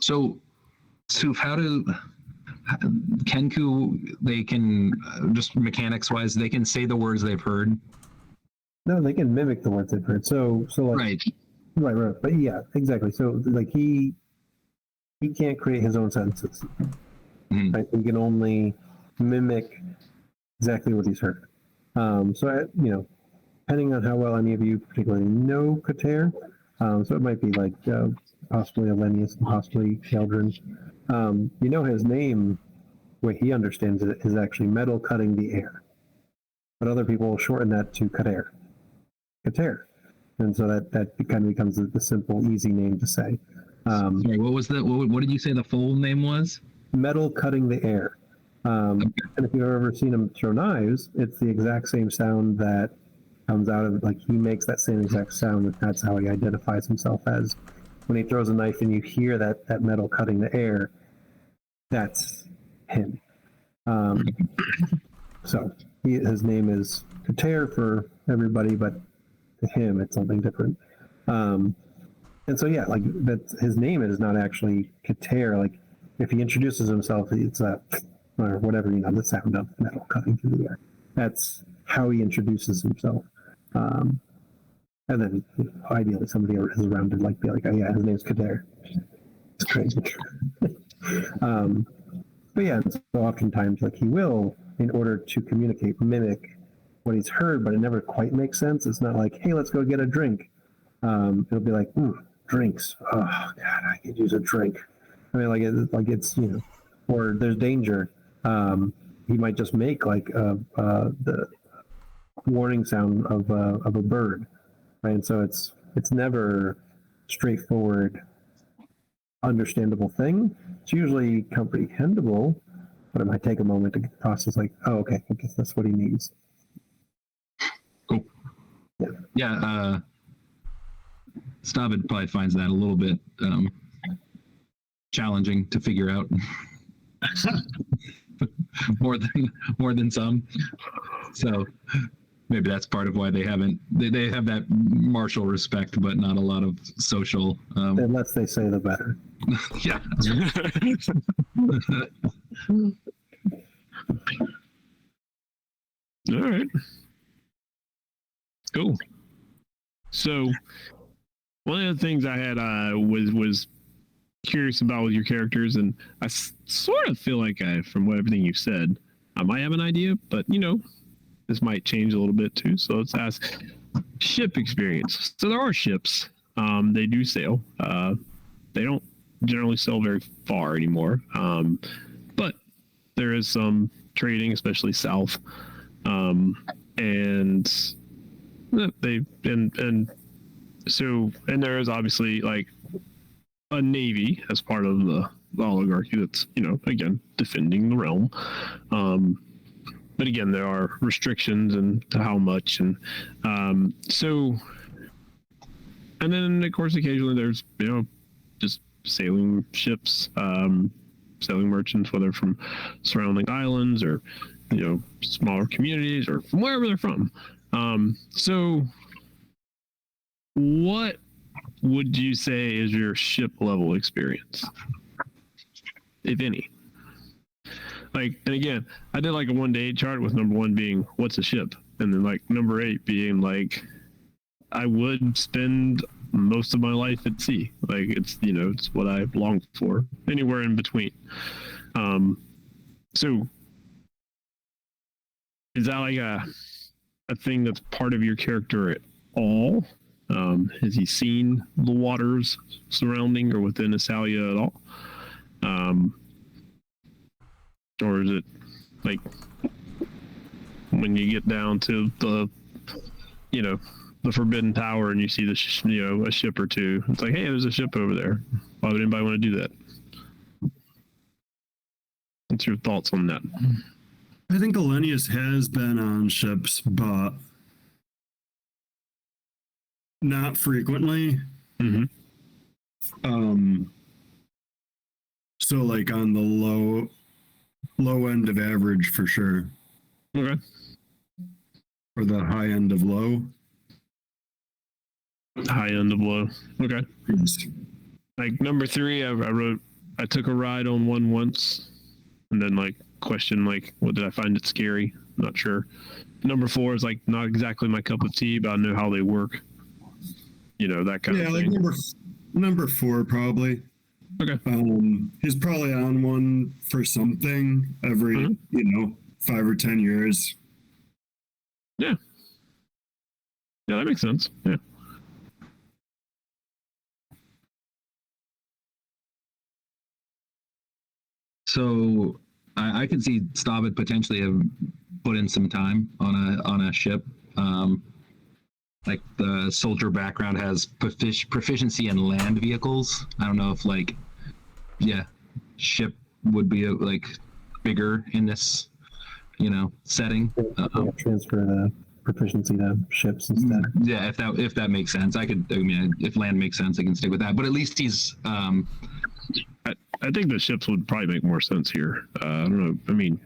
So how do Kenku, they can, just mechanics wise, they can say the words they've heard? No, they can mimic the words they've heard. So like, Right. Right. But yeah, exactly. So like he can't create his own sentences. Mhm. Right? He can only mimic exactly what he's heard. Depending on how well any of you particularly know Kater, so it might be like possibly Elenius and possibly Keldrin. His name, the way he understands it, is actually metal cutting the air. But other people shorten that to Kater. And so that kind of becomes the simple, easy name to say. Sorry, what did you say the full name was? Metal cutting the air. And if you've ever seen him throw knives, it's the exact same sound that comes out of, like, he makes that same exact sound, and that's how he identifies himself as. When he throws a knife and you hear that metal cutting the air, that's him. So his name is Kater for everybody, but to him it's something different. And so yeah, like that, his name is not actually Kater. Like if he introduces himself, it's or whatever, the sound of metal cutting through the air. That's how he introduces himself. And then ideally somebody is around to be like, oh yeah, his name's Kater. It's crazy. But yeah, so oftentimes like he will, in order to communicate, mimic what he's heard, but it never quite makes sense. It's not like, hey, let's go get a drink. It'll be like, drinks. Oh God, I could use a drink. I mean, it's or there's danger. He might just make the warning sound of a bird, right? And so it's never straightforward, understandable thing. It's usually comprehensible, but it might take a moment to process. Like, oh, okay, I guess that's what he means. Cool. Yeah. Stavid probably finds that a little bit challenging to figure out. more than some. So maybe that's part of why they have that martial respect, but not a lot of social. The less they say, the better. Yeah. All right. Cool. So one of the things I had was curious about with your characters, and I sort of feel like from everything you've said, I might have an idea, but this might change a little bit too. So let's ask ship experience. So there are ships. They do sail. They don't generally sail very far anymore. But there is some trading, especially south. And there is obviously like a navy as part of the oligarchy that's, again, defending the realm. But again, there are restrictions and to how much. And and then of course, occasionally there's, just sailing ships, sailing merchants, whether from surrounding islands or, smaller communities or from wherever they're from. So what would you say is your ship level experience, if any? And again, I did like a 1-to-8 chart with number 1 being what's a ship, and then like number 8 being like I would spend most of my life at sea. Like it's it's what I long for. Anywhere in between. So is that like a thing that's part of your character at all? Has he seen the waters surrounding or within Asalia at all? Or is it like when you get down to the the Forbidden Tower and you see a ship or two, it's like, hey, there's a ship over there. Why would anybody want to do that? What's your thoughts on that? I think Elenius has been on ships, but not frequently. Mm-hmm. So like on the low end of average for sure. Okay. Or the high end of low. High end of low. Okay. Yes. Like number 3, I took a ride on one once, and then question what did I find it scary? Not sure. Number 4 is not exactly my cup of tea, but I know how they work. that kind Yeah, of like thing. number 4 probably. Okay. He's probably on one for something every 5 or 10 years. Yeah, that makes sense. Yeah. So I could see Stavid potentially have put in some time on a ship. Like the soldier background has proficiency in land vehicles. I don't know if ship would be like bigger in this setting. Transfer the proficiency to ships instead. Yeah, if that makes sense, if land makes sense, I can stick with that. But at least he's. I think the ships would probably make more sense here. I don't know. I mean,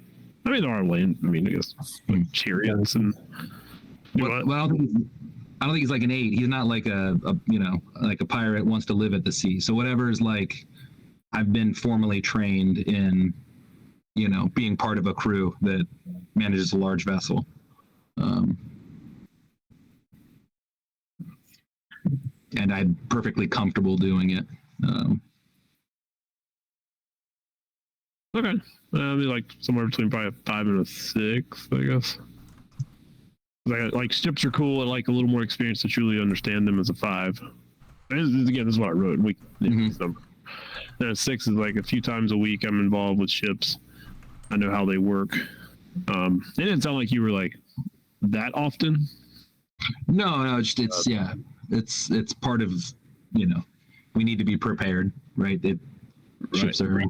there are land. I guess like chariots and. Well, I don't think he's like an 8. He's not like a like a pirate wants to live at the sea. So whatever is like, I've been formally trained in, being part of a crew that manages a large vessel. And I'm perfectly comfortable doing it. Okay. Like somewhere between probably a 5 and a 6, I guess. Like ships are cool. I like a little more experience to truly understand them as a 5. This is what I wrote. And a 6 is like a few times a week I'm involved with ships. I know how they work. It didn't sound like you were like that often. No, it's part of, we need to be prepared, right? Ships are,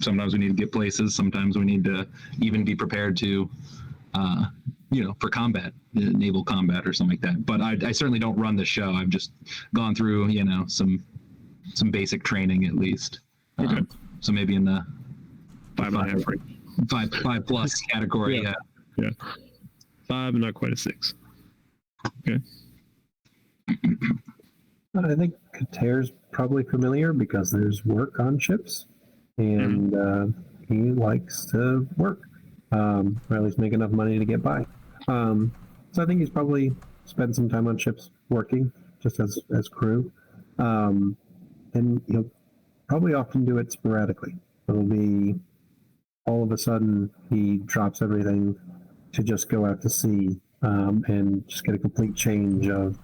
sometimes we need to get places. Sometimes we need to even be prepared to, for combat, naval combat or something like that. But I certainly don't run the show. I've just gone through, some basic training at least. Okay. So maybe in the 5.5 range. 5 plus category. Yeah. 5 and not quite a 6. Okay. I think Kater's probably familiar because there's work on ships, and he likes to work, or at least make enough money to get by. So I think he's probably spent some time on ships working, just as crew, and he'll probably often do it sporadically. It'll be all of a sudden he drops everything to just go out to sea and just get a complete change of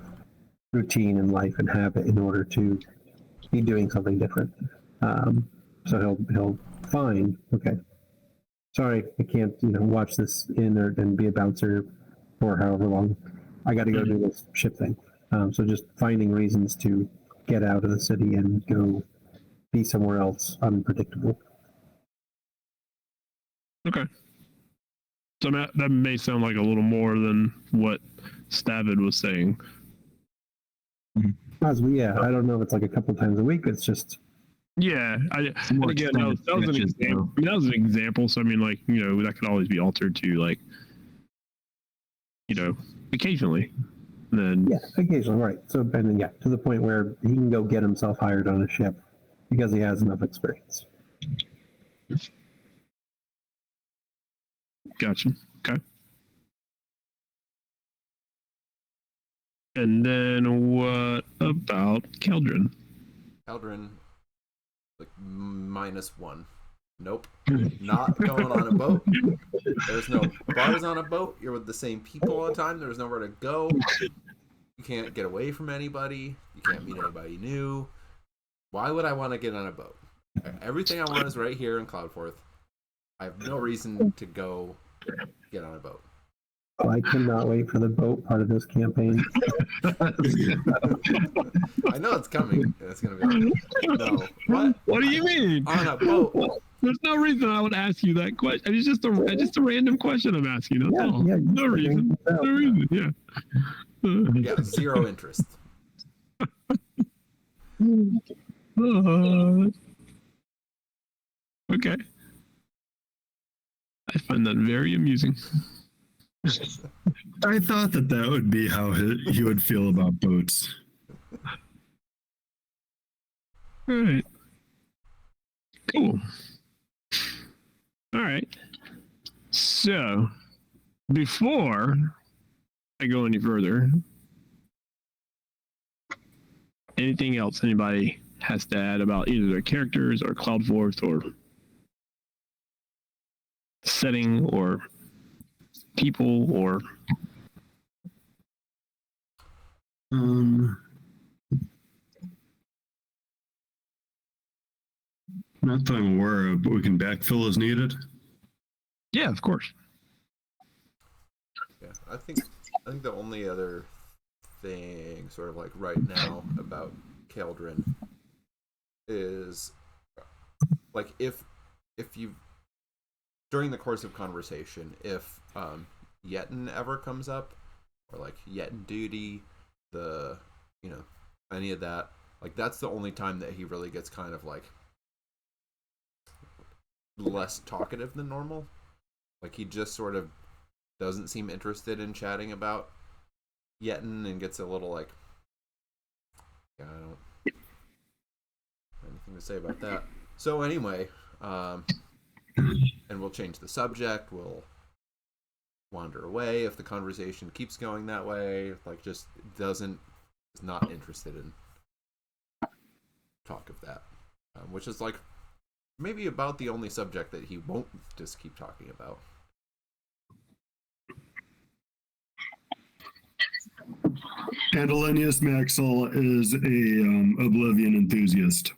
routine and life and habit in order to be doing something different. So he'll find, okay, sorry, I can't watch this and be a bouncer for however long. I got to go do this ship thing. So just finding reasons to get out of the city and go be somewhere else unpredictable. Okay. So that may sound like a little more than what Stavid was saying. Possibly, yeah. I don't know if it's like a couple times a week. It's just yeah. Again, that was an example. That was an example. So that could always be altered to occasionally. And then yeah, occasionally, right. So and then to the point where he can go get himself hired on a ship because he has enough experience. Gotcha. Okay. And then what about Keldrin? Eldrin, like -1. Nope. Not going on a boat. There's no bars on a boat. You're with the same people all the time. There's nowhere to go. You can't get away from anybody. You can't meet anybody new. Why would I want to get on a boat? Everything I want is right here in Cloudforth. I have no reason to go get on a boat. Oh, I cannot wait for the boat part of this campaign. I know it's coming. It's gonna be like, no. What? What do you mean? On a boat? There's no reason I would ask you that question. It's just a random question I'm asking. That's all. Yeah, no reason. No reason. Yeah. Yeah, zero interest. Okay. I find that very amusing. I thought that would be how he would feel about boats. All right. Cool. All right. So, before I go any further, anything else anybody has to add about either their characters or Cloudforth or setting or people or not that I'm aware of, but we can backfill as needed. yeah, of course. Yeah, I think the only other thing, sort of like right now, about Keldrin is like if you during the course of conversation, if Yetin ever comes up, or like Yetin duty, any of that, like that's the only time that he really gets kind of like less talkative than normal. Like he just sort of doesn't seem interested in chatting about Yetin and gets a little like, yeah, I don't have anything to say about that. So anyway, and we'll change the subject, we'll wander away if the conversation keeps going that way, like just is not interested in talk of that, which is like maybe about the only subject that he won't just keep talking about. And Elenius Maxwell is a Oblivion enthusiast.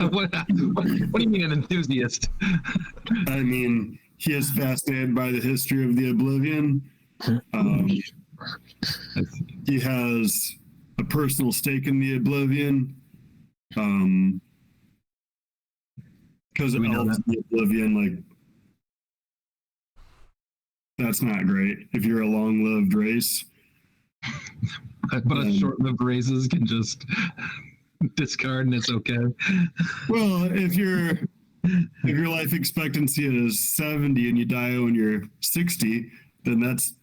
What do you mean an enthusiast? I mean, he is fascinated by the history of the Oblivion. He has a personal stake in the Oblivion. Because of elves in the Oblivion, like, that's not great if you're a long-lived race. But short-lived races can just discard and it's okay. Well, if your life expectancy is 70 and you die when you're 60, then that's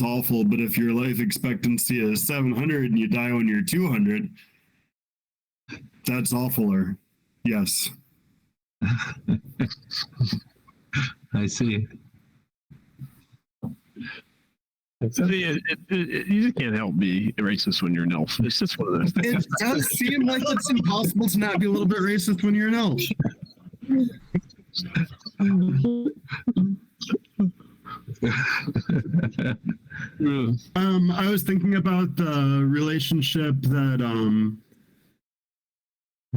awful. But if your life expectancy is 700 and you die when you're 200, that's awfuler. Yes. I see. You just can't help be racist when you're an elf. It's just one of those things. It does seem like it's impossible to not be a little bit racist when you're an elf. I was thinking about the relationship that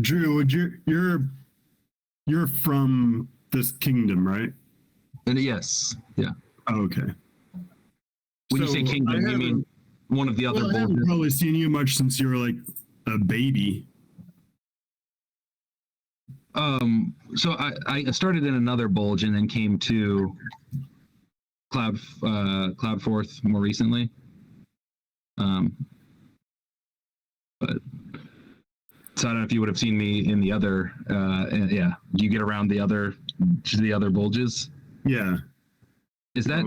Drew, you're from this kingdom, right? Yes. Yeah. Oh, okay. When you say kingdom, you mean one of the other I haven't bulges? probably seen you much since you were like a baby. So I started in another bulge and then came to Cloudforth more recently. But so I don't know if you would have seen me in the other. Yeah, do you get around the other bulges? Yeah. Is that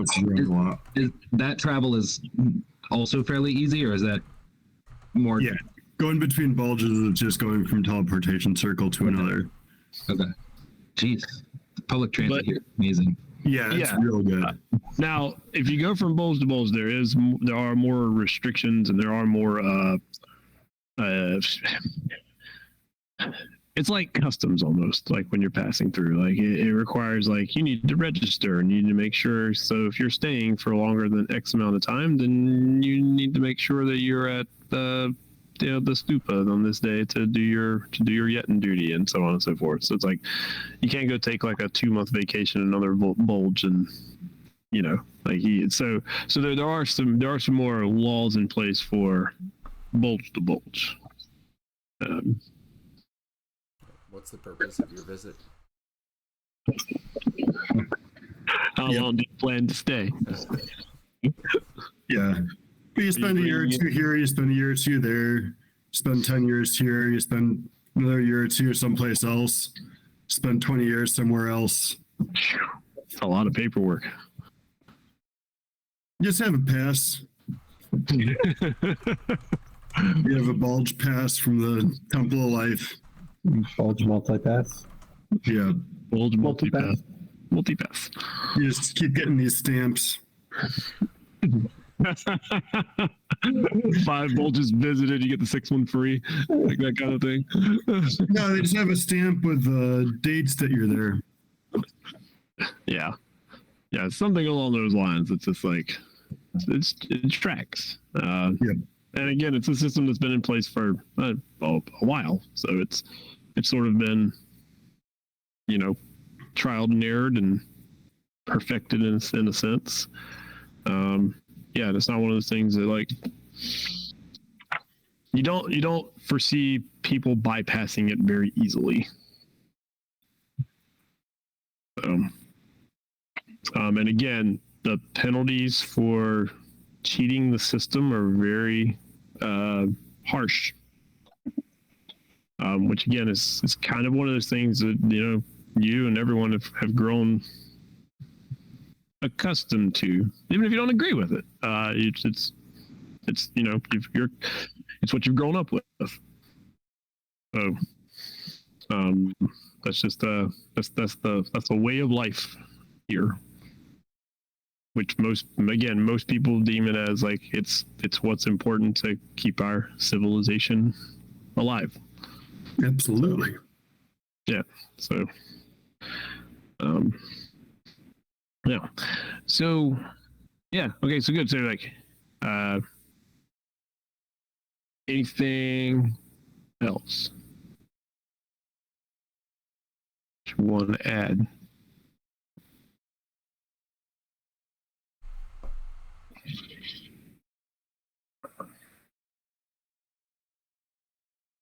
is that travel is also fairly easy, or is that more? Yeah, going between bulges is just going from teleportation circle to another. Okay. Jeez, public transit here is amazing. Yeah, it's real good. Now, if you go from bulge to bulge, there are more restrictions and there are more. It's like customs almost, like when you're passing through. Like it requires, like, you need to register and you need to make sure. So if you're staying for longer than X amount of time, then you need to make sure that you're at the stupa on this day to do your Yetin duty and so on and so forth. So it's like you can't go take like a 2-month vacation in another bulge and so there are some more laws in place for bulge to bulge. What's the purpose of your visit? How long do you plan to stay? Yeah. But you spend a year or two here, you spend a year or two there, spend 10 years here, you spend another year or two someplace else, spend 20 years somewhere else. It's a lot of paperwork. Just have a pass. You have a bulge pass from the Temple of Life. Bulge multipass. Yeah. Bulge multipass. Multipass. You just keep getting these stamps. 5 bulges visited, you get the 6th one free, like that kind of thing. No, they just have a stamp with the dates that you're there. Yeah, something along those lines. It's just like it tracks. Yep. And again, it's a system that's been in place for a while, so it's sort of been, trialed and errored and perfected in a sense. Yeah, it's not one of those things that like you don't foresee people bypassing it very easily. So, and again, the penalties for cheating the system are very harsh. Which again is kind of one of those things that you and everyone have grown accustomed to, even if you don't agree with it. It's it's what you've grown up with. So that's just that's the way of life here, which most people deem it as like it's what's important to keep our civilization alive. Absolutely. Yeah. So yeah. So yeah. Okay. So good. So like, anything else you want to add?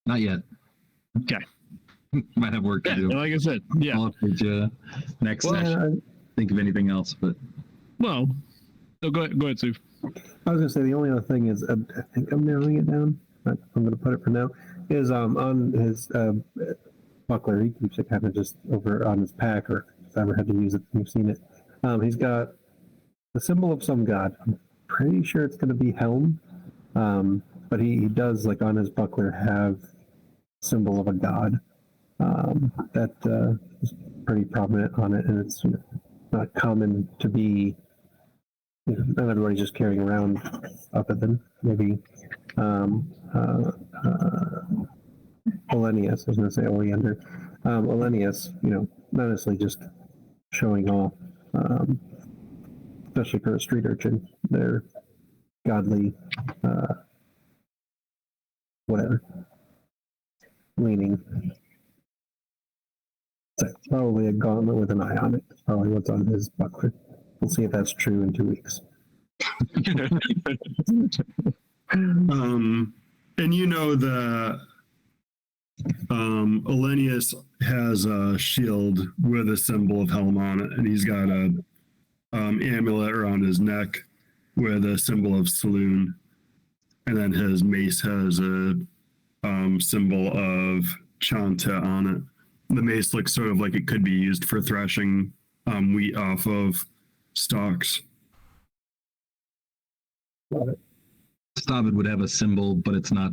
Not yet. Okay. Might have work to do. Like I said, yeah. I'll update you next session. Think of anything else, but Well, no, go ahead, Sue. I was gonna say the only other thing is I think I'm narrowing it down, but I'm gonna put it for now. Is on his buckler, he keeps it kind of just over on his pack, or if I ever had to use it, you've seen it. He's got the symbol of some god. I'm pretty sure it's gonna be Helm, but he does, like, on his buckler have symbol of a god that is pretty prominent on it, and it's not common to be. Not everybody's just carrying around, other than maybe Olenius. I was going to say Oleander. Olenius, not necessarily just showing off, especially for a street urchin. They're godly, whatever, leaning. So probably a gauntlet with an eye on it. That's probably what's on his buckler. We'll see if that's true in 2 weeks. And the Olenius has a shield with a symbol of Helm on it, and he's got a amulet around his neck with a symbol of Saloon, and then his mace has a symbol of Chanta on it. The mace looks sort of like it could be used for threshing wheat off of stalks. Stavid would have a symbol, but it's not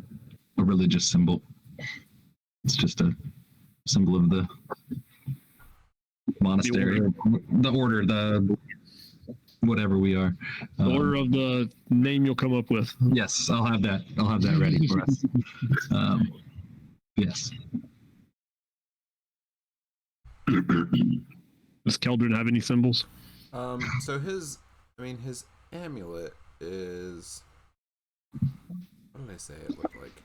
a religious symbol. It's just a symbol of the monastery, the order, the whatever we are. The order of the name you'll come up with. Yes, I'll have that ready for us. Yes. Does Keldrin have any symbols? So his amulet is, what did I say it looked like?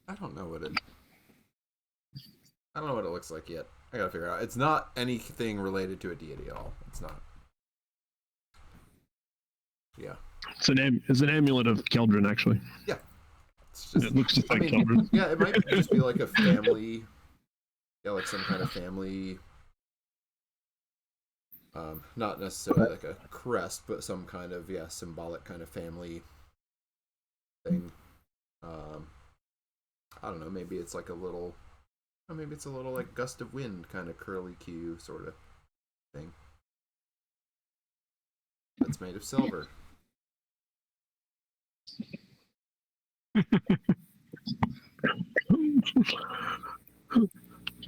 I don't know what it looks like yet. I gotta figure it out. It's not anything related to a deity at all. It's not. Yeah. It's an amulet of Keldrin, actually. Yeah. It's just, it looks just like Keldrin. Yeah, it might just be like a family. Yeah, like some kind of family. Not necessarily like a crest, but some kind of symbolic kind of family thing. I don't know. Maybe it's like a little like gust of wind kind of curly Q sort of thing. That's made of silver. If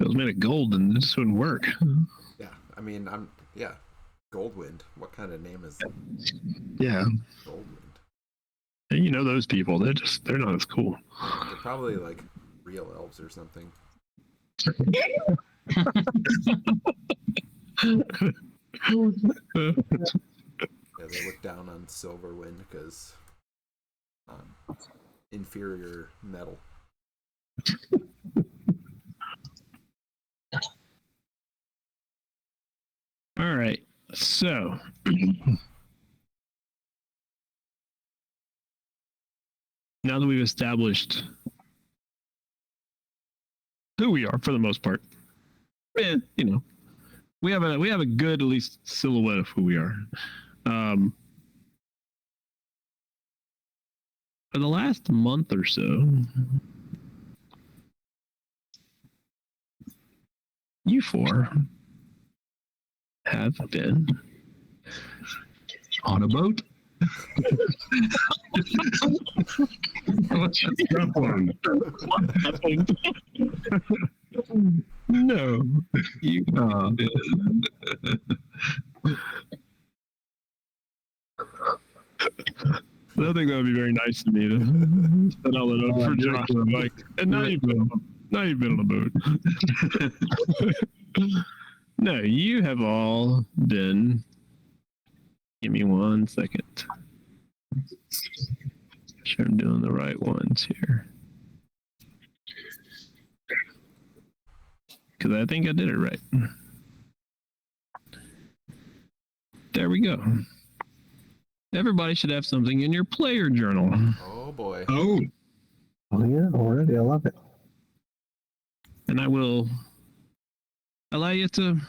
it was made of gold, then this wouldn't work. Yeah, Goldwind. What kind of name is Yeah. Goldwind? And you know those people, they're not as cool. They're probably like real elves or something. Yeah, they look down on Silverwind because inferior metal. All right. So now that we've established who we are for the most part, you know, we have a good at least silhouette of who we are. For the last month or so, you four have been On a boat. Step one. No, you. I think that would be very nice of me to set all it up for Josh. Like, and now you've been on a boat. No, you have all been. Give me 1 second. Sure, I'm doing the right ones here. Because I think I did it right. There we go. Everybody should have something in your player journal. Oh boy. Oh, yeah, already. I love it. And I will allow you to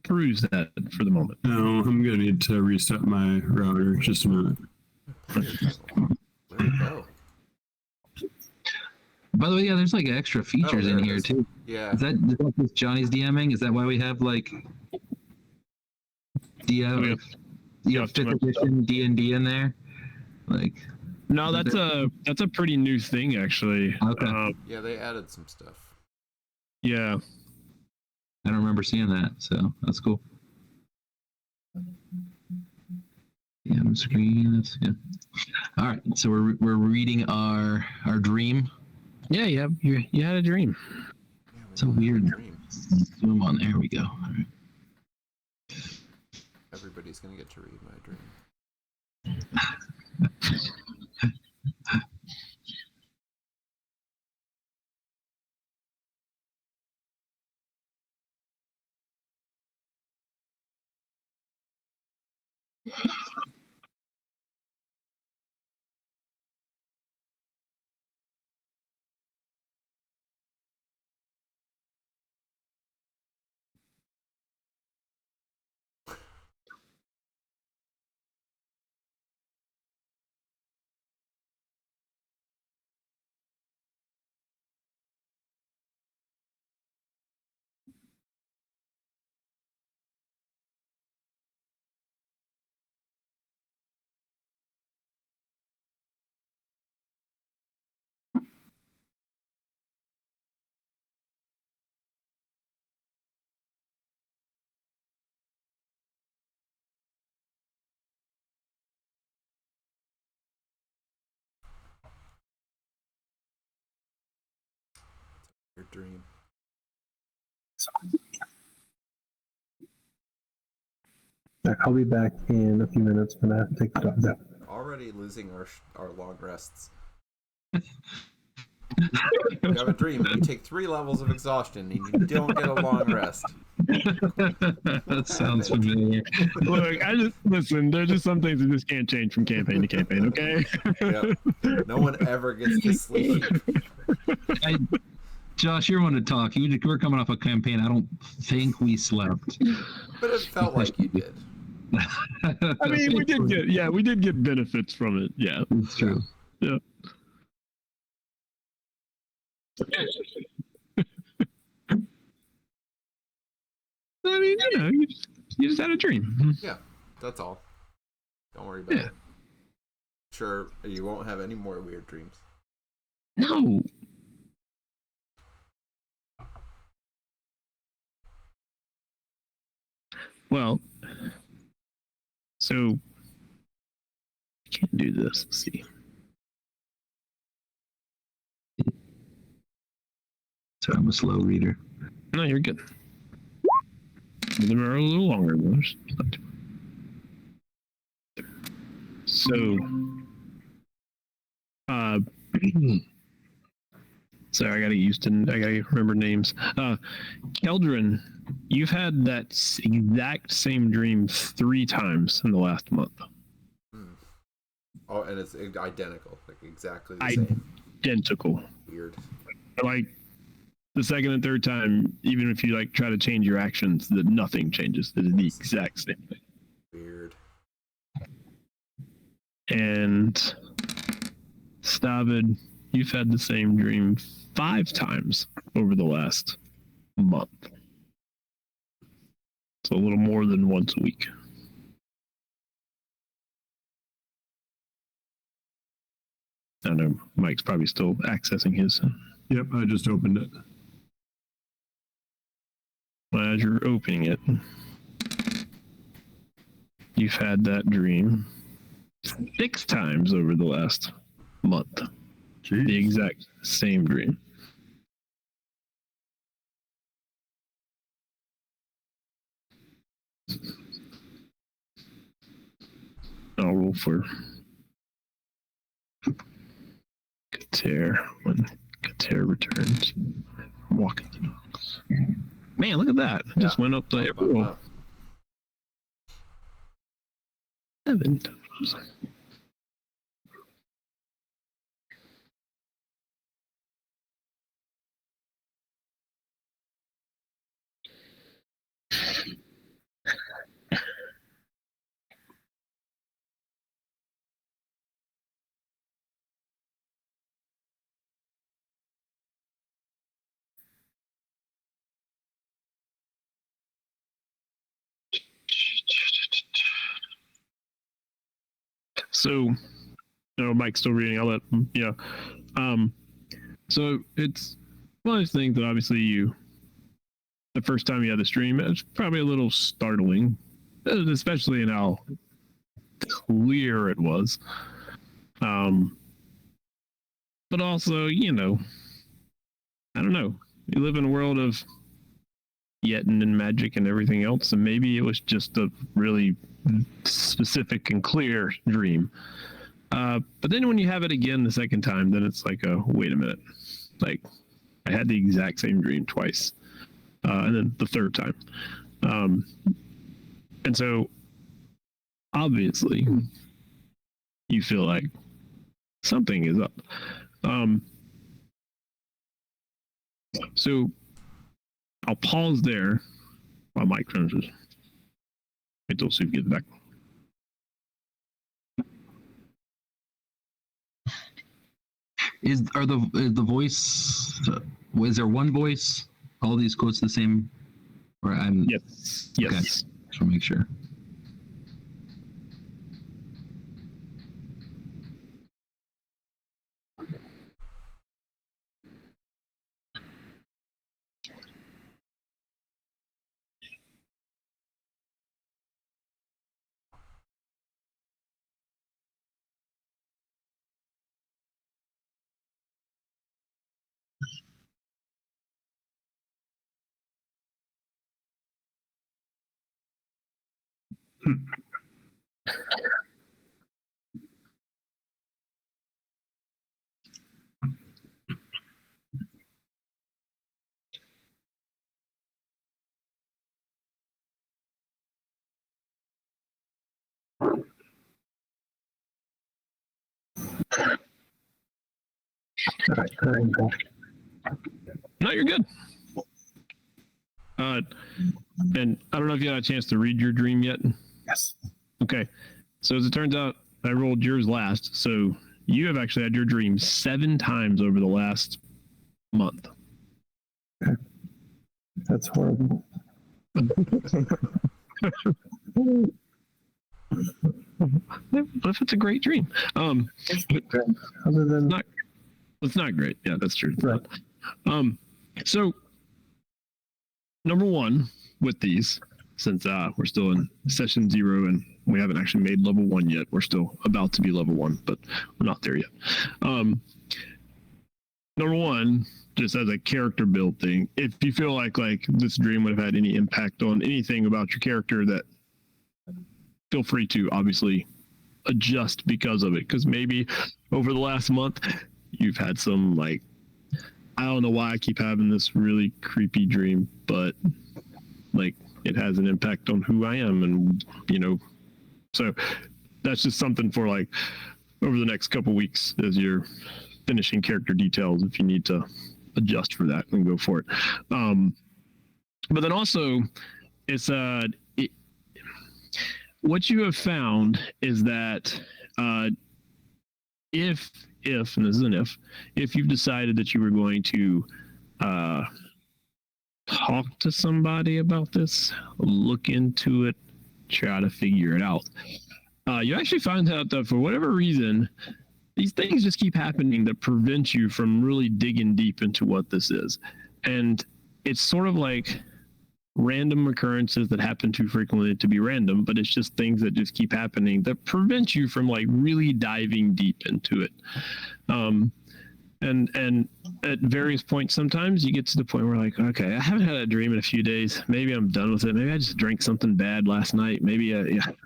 peruse that for the moment. no, I'm gonna need to reset my router. Just a minute. Where'd it go? By the way, yeah, there's like extra features there in it here is. too. Yeah. Is that just Johnny's DMing? Is that why we have like DM? You have fifth edition D&D in there? Like, No, that's a pretty new thing actually. Okay. Yeah, they added some stuff. Yeah. I don't remember seeing that, so that's cool. Yeah, on the screen. That's good. All right, so we're reading our dream. Yeah, you had a dream. Yeah, It's a weird dream. zoom on. There we go. All right. Everybody's gonna get to read my dream. Your dream. I'll be back in a few minutes when I have to take the dog out. Already losing our long rests. You have a dream and you take 3 levels of exhaustion and you don't get a long rest. That sounds familiar. Look, listen. There's just some things that just can't change from campaign to campaign. Okay. Yep. No one ever gets to sleep. Josh, you're one to talk. We're coming off a campaign. I don't think we slept. But it felt like you did. I mean, we did get benefits from it. Yeah, It's true. yeah. I mean, you just had a dream. Yeah, that's all. Don't worry about it. Sure, you won't have any more weird dreams. No. Well, So I can't do this. Let's see. So I'm a slow reader. No, you're good. Them are a little longer. So, sorry, I gotta remember names. Keldrin, you've had that exact same dream 3 times in the last month. Oh, and it's identical, like exactly the same. Identical. Weird. Like the second and third time, even if you like try to change your actions, that nothing changes. It is the exact same thing. Weird. And Stavid, you've had the same dream 5 times over the last month. So a little more than once a week. I don't know, Mike's probably still accessing his. Yep, I just opened it. As you're opening it, you've had that dream 6 times over the last month. Jeez. The exact same dream. I'll roll for Kater when Kater returns. Walking the dogs. Man, look at that. I just went up the roll. 7 times. So, Mike's still reading. I'll let him, yeah. So it's one of those things that obviously the first time you had the stream, it was probably a little startling, especially in how clear it was. But also, I don't know. You live in a world of Yetin and magic and everything else, and maybe it was just a really specific and clear dream. But then when you have it again the second time, then it's like, oh, wait a minute. Like, I had the exact same dream twice. And then the third time. And so, obviously, you feel like something is up. So, I'll pause there while Mike finishes. Until Sue gets back. Is the voice? Is there one voice? All these quotes the same? Or I'm Yes. Okay. Just want to make sure. No, you're good. And I don't know if you had a chance to read your dream yet. Yes. Okay. So as it turns out, I rolled yours last. So you have actually had your dream 7 times over the last month. That's horrible. If it's a great dream. Other than It's not great. Yeah, that's true. right. So number one with these since we're still in session 0 and we haven't actually made level 1 yet. We're still about to be level 1, but we're not there yet. Number one, just as a character build thing, if you feel like this dream would have had any impact on anything about your character, that feel free to obviously adjust because of it. Because maybe over the last month, you've had some I don't know why I keep having this really creepy dream, but it has an impact on who I am, and so that's just something for over the next couple weeks as you're finishing character details, if you need to adjust for that, and go for it. But then also, it's what you have found is that if and this is an if you've decided that you were going to talk to somebody about this, look into it, try to figure it out, you actually find out that for whatever reason, these things just keep happening that prevent you from really digging deep into what this is. And it's sort of like random occurrences that happen too frequently to be random, but it's just things that just keep happening that prevent you from really diving deep into it. And at various points, sometimes you get to the point where okay, I haven't had a dream in a few days. Maybe I'm done with it. Maybe I just drank something bad last night. Maybe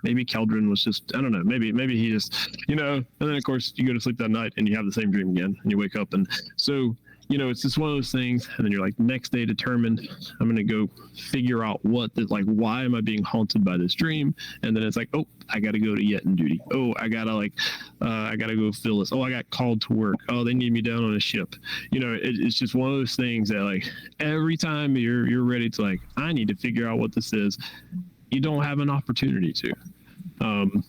maybe Keldrin was just, I don't know. Maybe he just, and then of course you go to sleep that night and you have the same dream again, and you wake up, and so it's just one of those things. And then you're next day determined, I'm going to go figure out why am I being haunted by this dream? And then it's oh, I got to go to Yetin duty. Oh, I got to go fill this. Oh, I got called to work. Oh, they need me down on a ship. It's just one of those things that every time you're ready to I need to figure out what this is, you don't have an opportunity to. And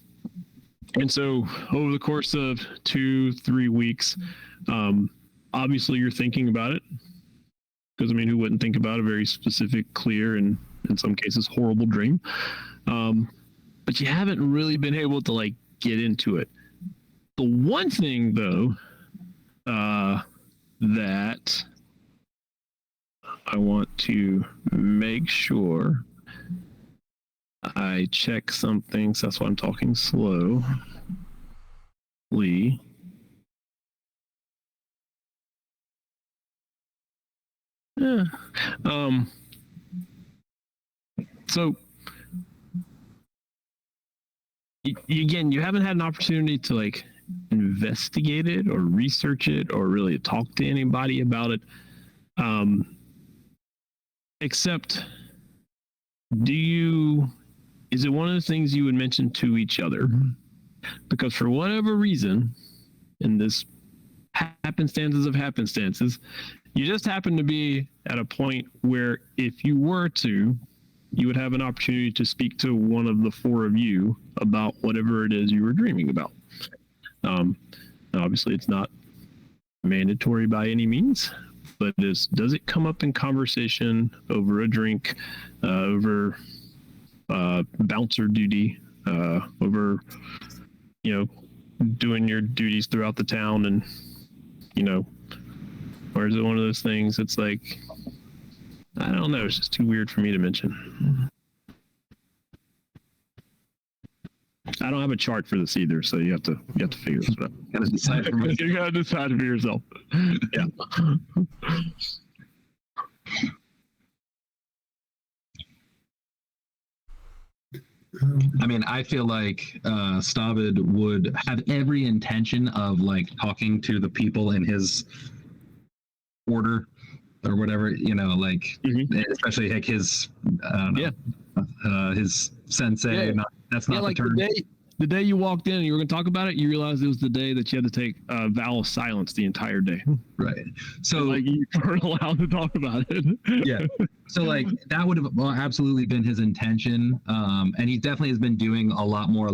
so over the course of 2-3 weeks, obviously you're thinking about it, because who wouldn't think about a very specific, clear, and in some cases horrible dream? But you haven't really been able to get into it. The one thing though that I want to make sure I check something, so that's why I'm talking slowly. Yeah. So again, you haven't had an opportunity to investigate it or research it or really talk to anybody about it. Except, is it one of the things you would mention to each other? Because for whatever reason, in this happenstances of happenstances, you just happen to be at a point where if you were to, you would have an opportunity to speak to one of the 4 of you about whatever it is you were dreaming about. Obviously, it's not mandatory by any means, but does it come up in conversation over a drink, over bouncer duty, over doing your duties throughout the town, and or is it one of those things that's I don't know, it's just too weird for me to mention. I don't have a chart for this either, so you have to figure this out. Gotta decide for myself. You gotta decide for yourself. Yeah. I feel like Stavid would have every intention of talking to the people in his order or whatever, especially his his sensei. Yeah. That's not the term. The day you walked in and you were going to talk about it, you realized it was the day that you had to take a vow of silence the entire day. Right. So you weren't allowed to talk about it. Yeah. So that would have absolutely been his intention. And he definitely has been doing a lot more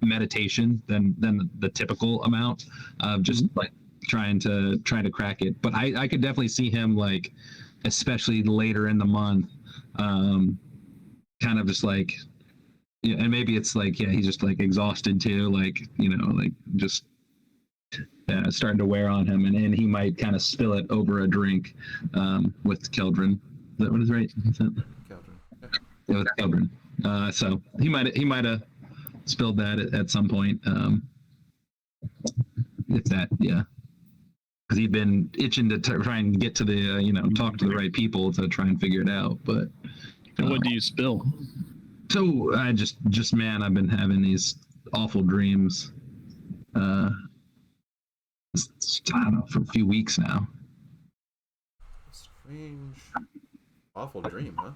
meditation than the typical amount of just trying to crack it. But I could definitely see him especially later in the month, kind of just yeah, and maybe it's he's just exhausted too, just starting to wear on him, and he might kind of spill it over a drink with Keldrin. Is that what is right? Is that... Keldrin. with children. So he might have spilled that at some point. If that, yeah, because he'd been itching to try and get to the talk to the right people to try and figure it out. But And what do you spill? so I just man, I've been having these awful dreams. I don't know, for a few weeks now. Strange, awful dream, huh?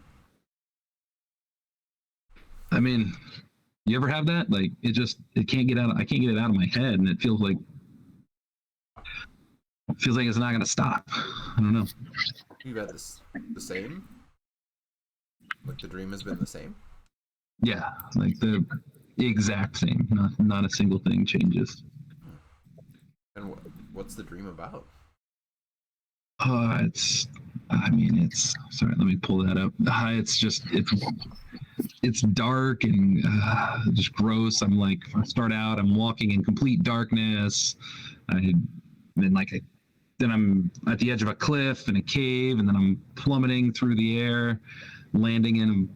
I mean, you ever have that? Like it can't get out. I can't get it out of my head, and it feels like it's not gonna stop. I don't know. You've had the same? Like the dream has been the same? Yeah, like the exact same. Not a single thing changes. And what's the dream about? It's sorry, let me pull that up. It's dark and just gross. I'm walking in complete darkness. Then I'm at the edge of a cliff in a cave, and then I'm plummeting through the air, landing in a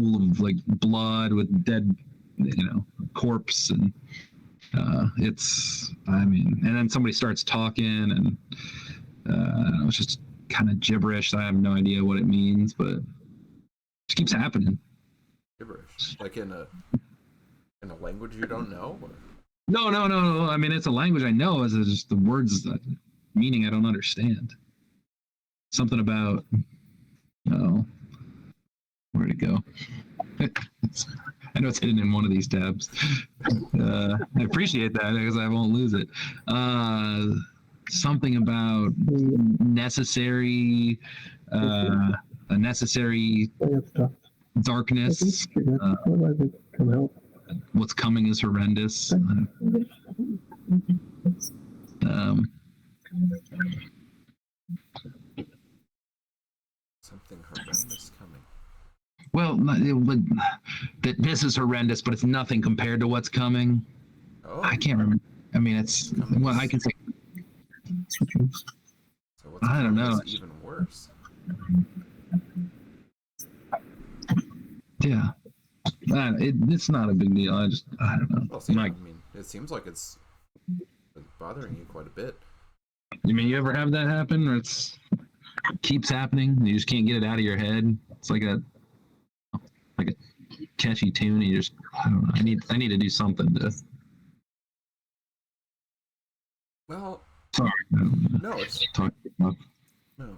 pool of like blood with dead, corpse, and and then somebody starts talking, and it's just kind of gibberish. I have no idea what it means, but it just keeps happening. Gibberish, like in a language you don't know? Or? No. I mean, it's a language I know. It's just the words, that meaning I don't understand. Something about, where'd it go? I know it's hidden in one of these tabs. I appreciate that because I won't lose it. Something about necessary, a necessary darkness. What's coming is horrendous. Something horrendous coming. Well, that this is horrendous, but it's nothing compared to what's coming. Oh. I can't remember. I mean, it's well, I can say. So what's I don't know. Is even worse. Yeah, it's not a big deal. I don't know. Well, see, I mean, it seems like it's bothering you quite a bit. You mean you ever have that happen, or it keeps happening? And you just can't get it out of your head. It's like a catchy tune. And you just, I don't know. I need to do something to. Well, sorry. No, it's talk about. No.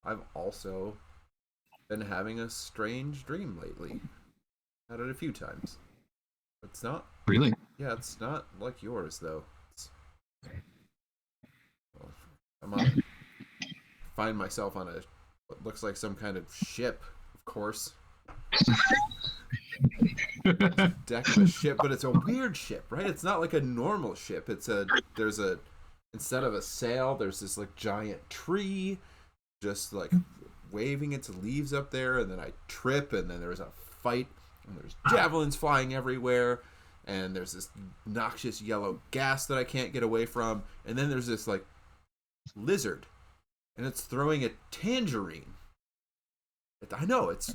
I've also been having a strange dream lately. Had it a few times. It's not Really? Yeah, it's not like yours though. Find myself on what looks like some kind of ship, of course. Deck of a ship, but it's a weird ship, right? It's not like a normal ship. Instead of a sail, there's this like giant tree just like waving its leaves up there, and then I trip, and then there's a fight, and there's javelins flying everywhere, and there's this noxious yellow gas that I can't get away from, and then there's this like lizard, and it's throwing a tangerine. I know, it's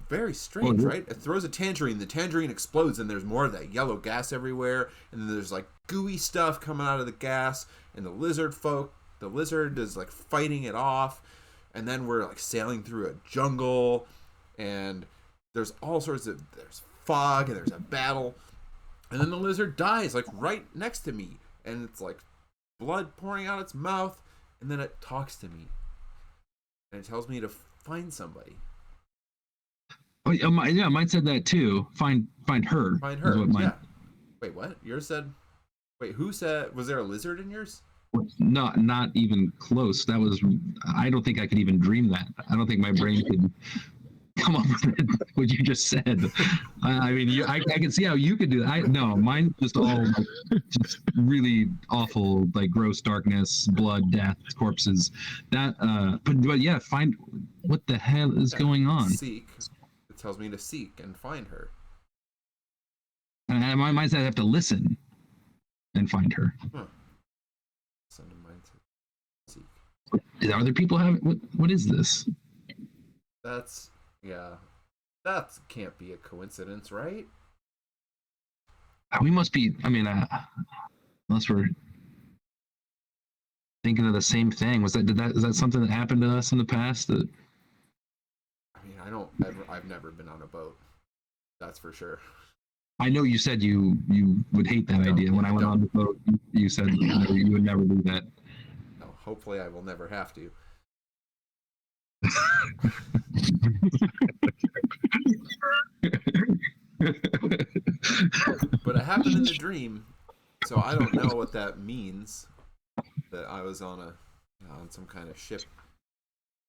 very strange, right? It throws a tangerine, the tangerine explodes, and there's more of that yellow gas everywhere, and then there's like gooey stuff coming out of the gas, and the lizard is like fighting it off, and then we're like sailing through a jungle, and there's there's fog, and there's a battle, and then the lizard dies like right next to me, and it's like blood pouring out its mouth, and then it talks to me, and it tells me to find somebody. Oh yeah, mine said that too. Find her. Find her. What mine... Yeah. Wait, what? Yours said? Wait, who said? Was there a lizard in yours? Not even close. That was. I don't think I could even dream that. I don't think my brain could come up with what you just said. I mean, I can see how you could do that. No, mine just all just really awful, like gross darkness, blood, death, corpses. That, but yeah, find what the hell is going on. Seek. It tells me to seek and find her. And mine said I have to listen and find her. Huh. Send a mind to seek. Are other people have? What is this? That's Yeah. That can't be a coincidence, right? We must be. I mean, unless we're thinking of the same thing. Is that something that happened to us in the past? That I mean, I've never been on a boat. That's for sure. I know you said you would hate that idea. When I went on the boat, you said you would never do that. No, hopefully I will never have to. But it happened in the dream, so I don't know what that means. That I was on some kind of ship.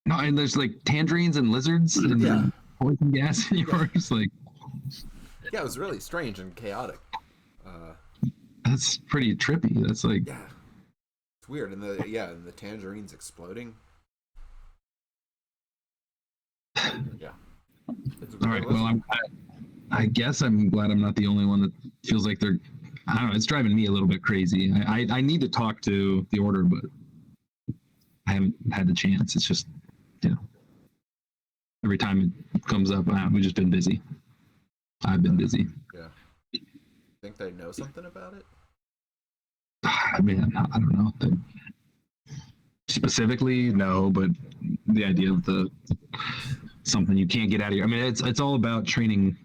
No, and there's like tangerines and lizards and poison gas in yours. Like, yeah, it was really strange and chaotic. That's pretty trippy. That's like, yeah, it's weird. And the tangerines exploding. Yeah. All right. Well, I guess I'm glad I'm not the only one that feels like they're. I don't know. It's driving me a little bit crazy. I need to talk to the order, but I haven't had the chance. It's just, every time it comes up, we've just been busy. I've been busy. Yeah. Think they know something about it? I mean, I don't know. Specifically, no, but the idea of something you can't get out of here. I mean, it's all about training,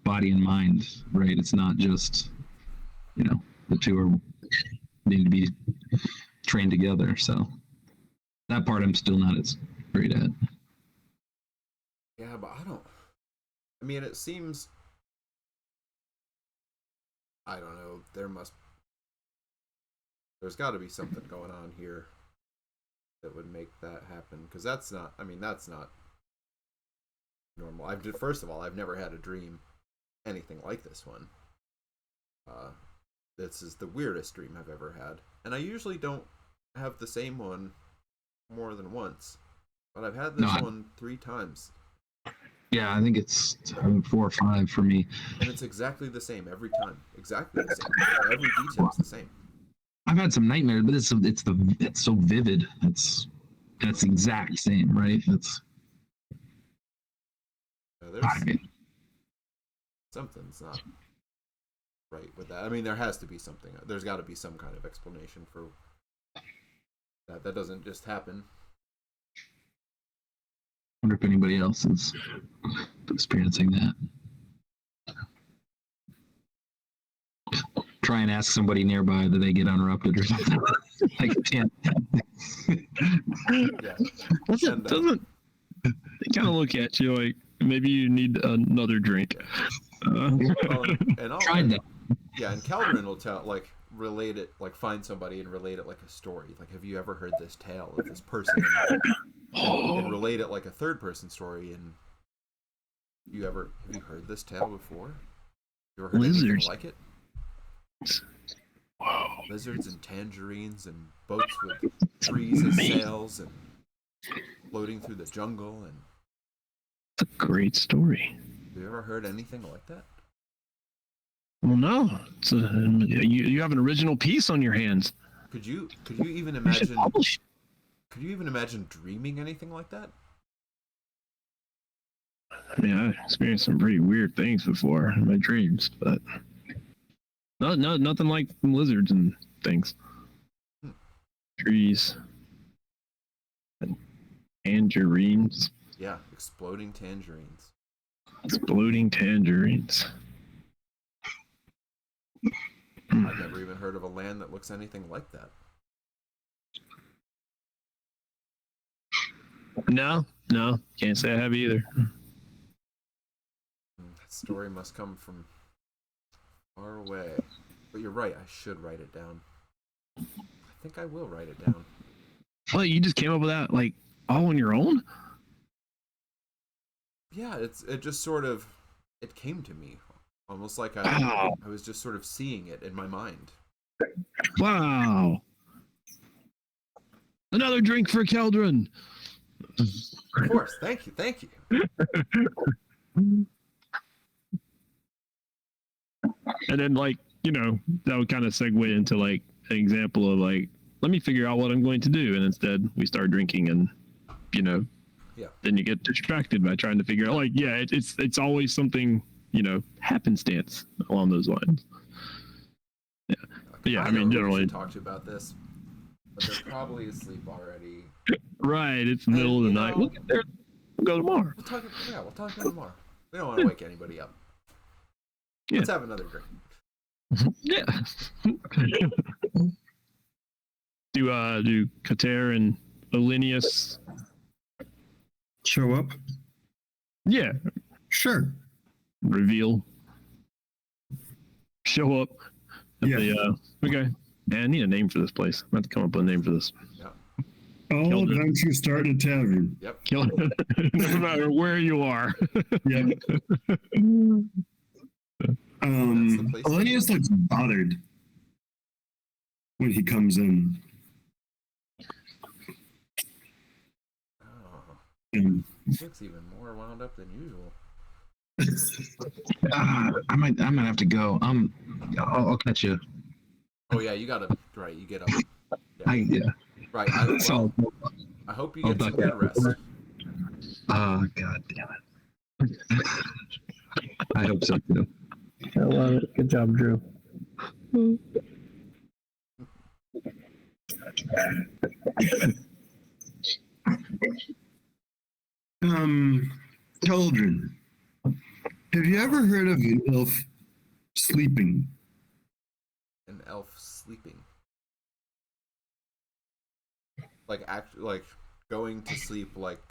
body and mind, right? It's not just, the two need to be trained together. So that part I'm still not as great at. Yeah, but I mean, it seems, I don't know, there's got to be something going on here that would make that happen, because that's not normal. First of all, I've never had a dream anything like this one. This is the weirdest dream I've ever had, and I usually don't have the same one more than once, but I've had this one 3 times. Yeah, I think it's 4 or 5 for me. And it's exactly the same every time. Exactly the same. Every detail's the same. I've had some nightmares, but it's so vivid. That's the exact same, right? Something's not right with that. I mean, there has to be something. There's got to be some kind of explanation for that. That doesn't just happen. I wonder if anybody else is experiencing that. Try and ask somebody nearby that they get interrupted or something. I can't. Yeah. Doesn't they kind of look at you like maybe you need another drink? And Tried that. Yeah, and Calvin will relate it, find somebody and relate it like a story. Like, have you ever heard this tale of this person? And relate it like a third person story. And have you heard this tale before? You ever heard anything like it? Whoa. Lizards and tangerines and boats with trees as sails and floating through the jungle. And it's a great story. have you ever heard anything like that? Well, no. It's you have an original piece on your hands. Could you even imagine? Could you even imagine dreaming anything like that? I mean, I experienced some pretty weird things before in my dreams, but nothing like lizards and things. Trees and tangerines. Yeah, exploding tangerines. Exploding tangerines. I've never even heard of a land that looks anything like that. No, can't say I have either. That story must come from far away. But you're right, I should write it down. I think I will write it down. What, you just came up with that, all on your own? Yeah, it just sort of, it came to me. Almost like I was just sort of seeing it in my mind. Wow. Another drink for Keldrin. Of course, thank you. And then that would kind of segue into an example of let me figure out what I'm going to do, and instead we start drinking and Yeah. then you get distracted by trying to figure out. Like, yeah, it's always something, happenstance along those lines. Yeah, but yeah. I mean, generally, talk to you about this, but they're probably asleep already. right? It's the middle of the night. We'll get there. We'll go tomorrow. We'll talk about tomorrow. We don't want to wake anybody up. Yeah. Let's have another drink. Yeah. Do Kater and Olinius Show up? Yeah. Sure. Reveal. Show up. Yeah. Okay. Man, I need a name for this place. I'm going to have to come up with a name for this. Yeah. All adventures start in a tavern. Yep. Kill it. No matter where you are. Yep. Elenius looks bothered when he comes in. Oh, And he looks even more wound up than usual. I'm gonna have to go. I'll catch you. Oh yeah, you gotta you get up. Yeah. Right. I hope you get some good rest. Oh god damn it. I hope so too. I love it. Good job, Drew. Children, have you ever heard of an elf sleeping? An elf sleeping. Like going to sleep like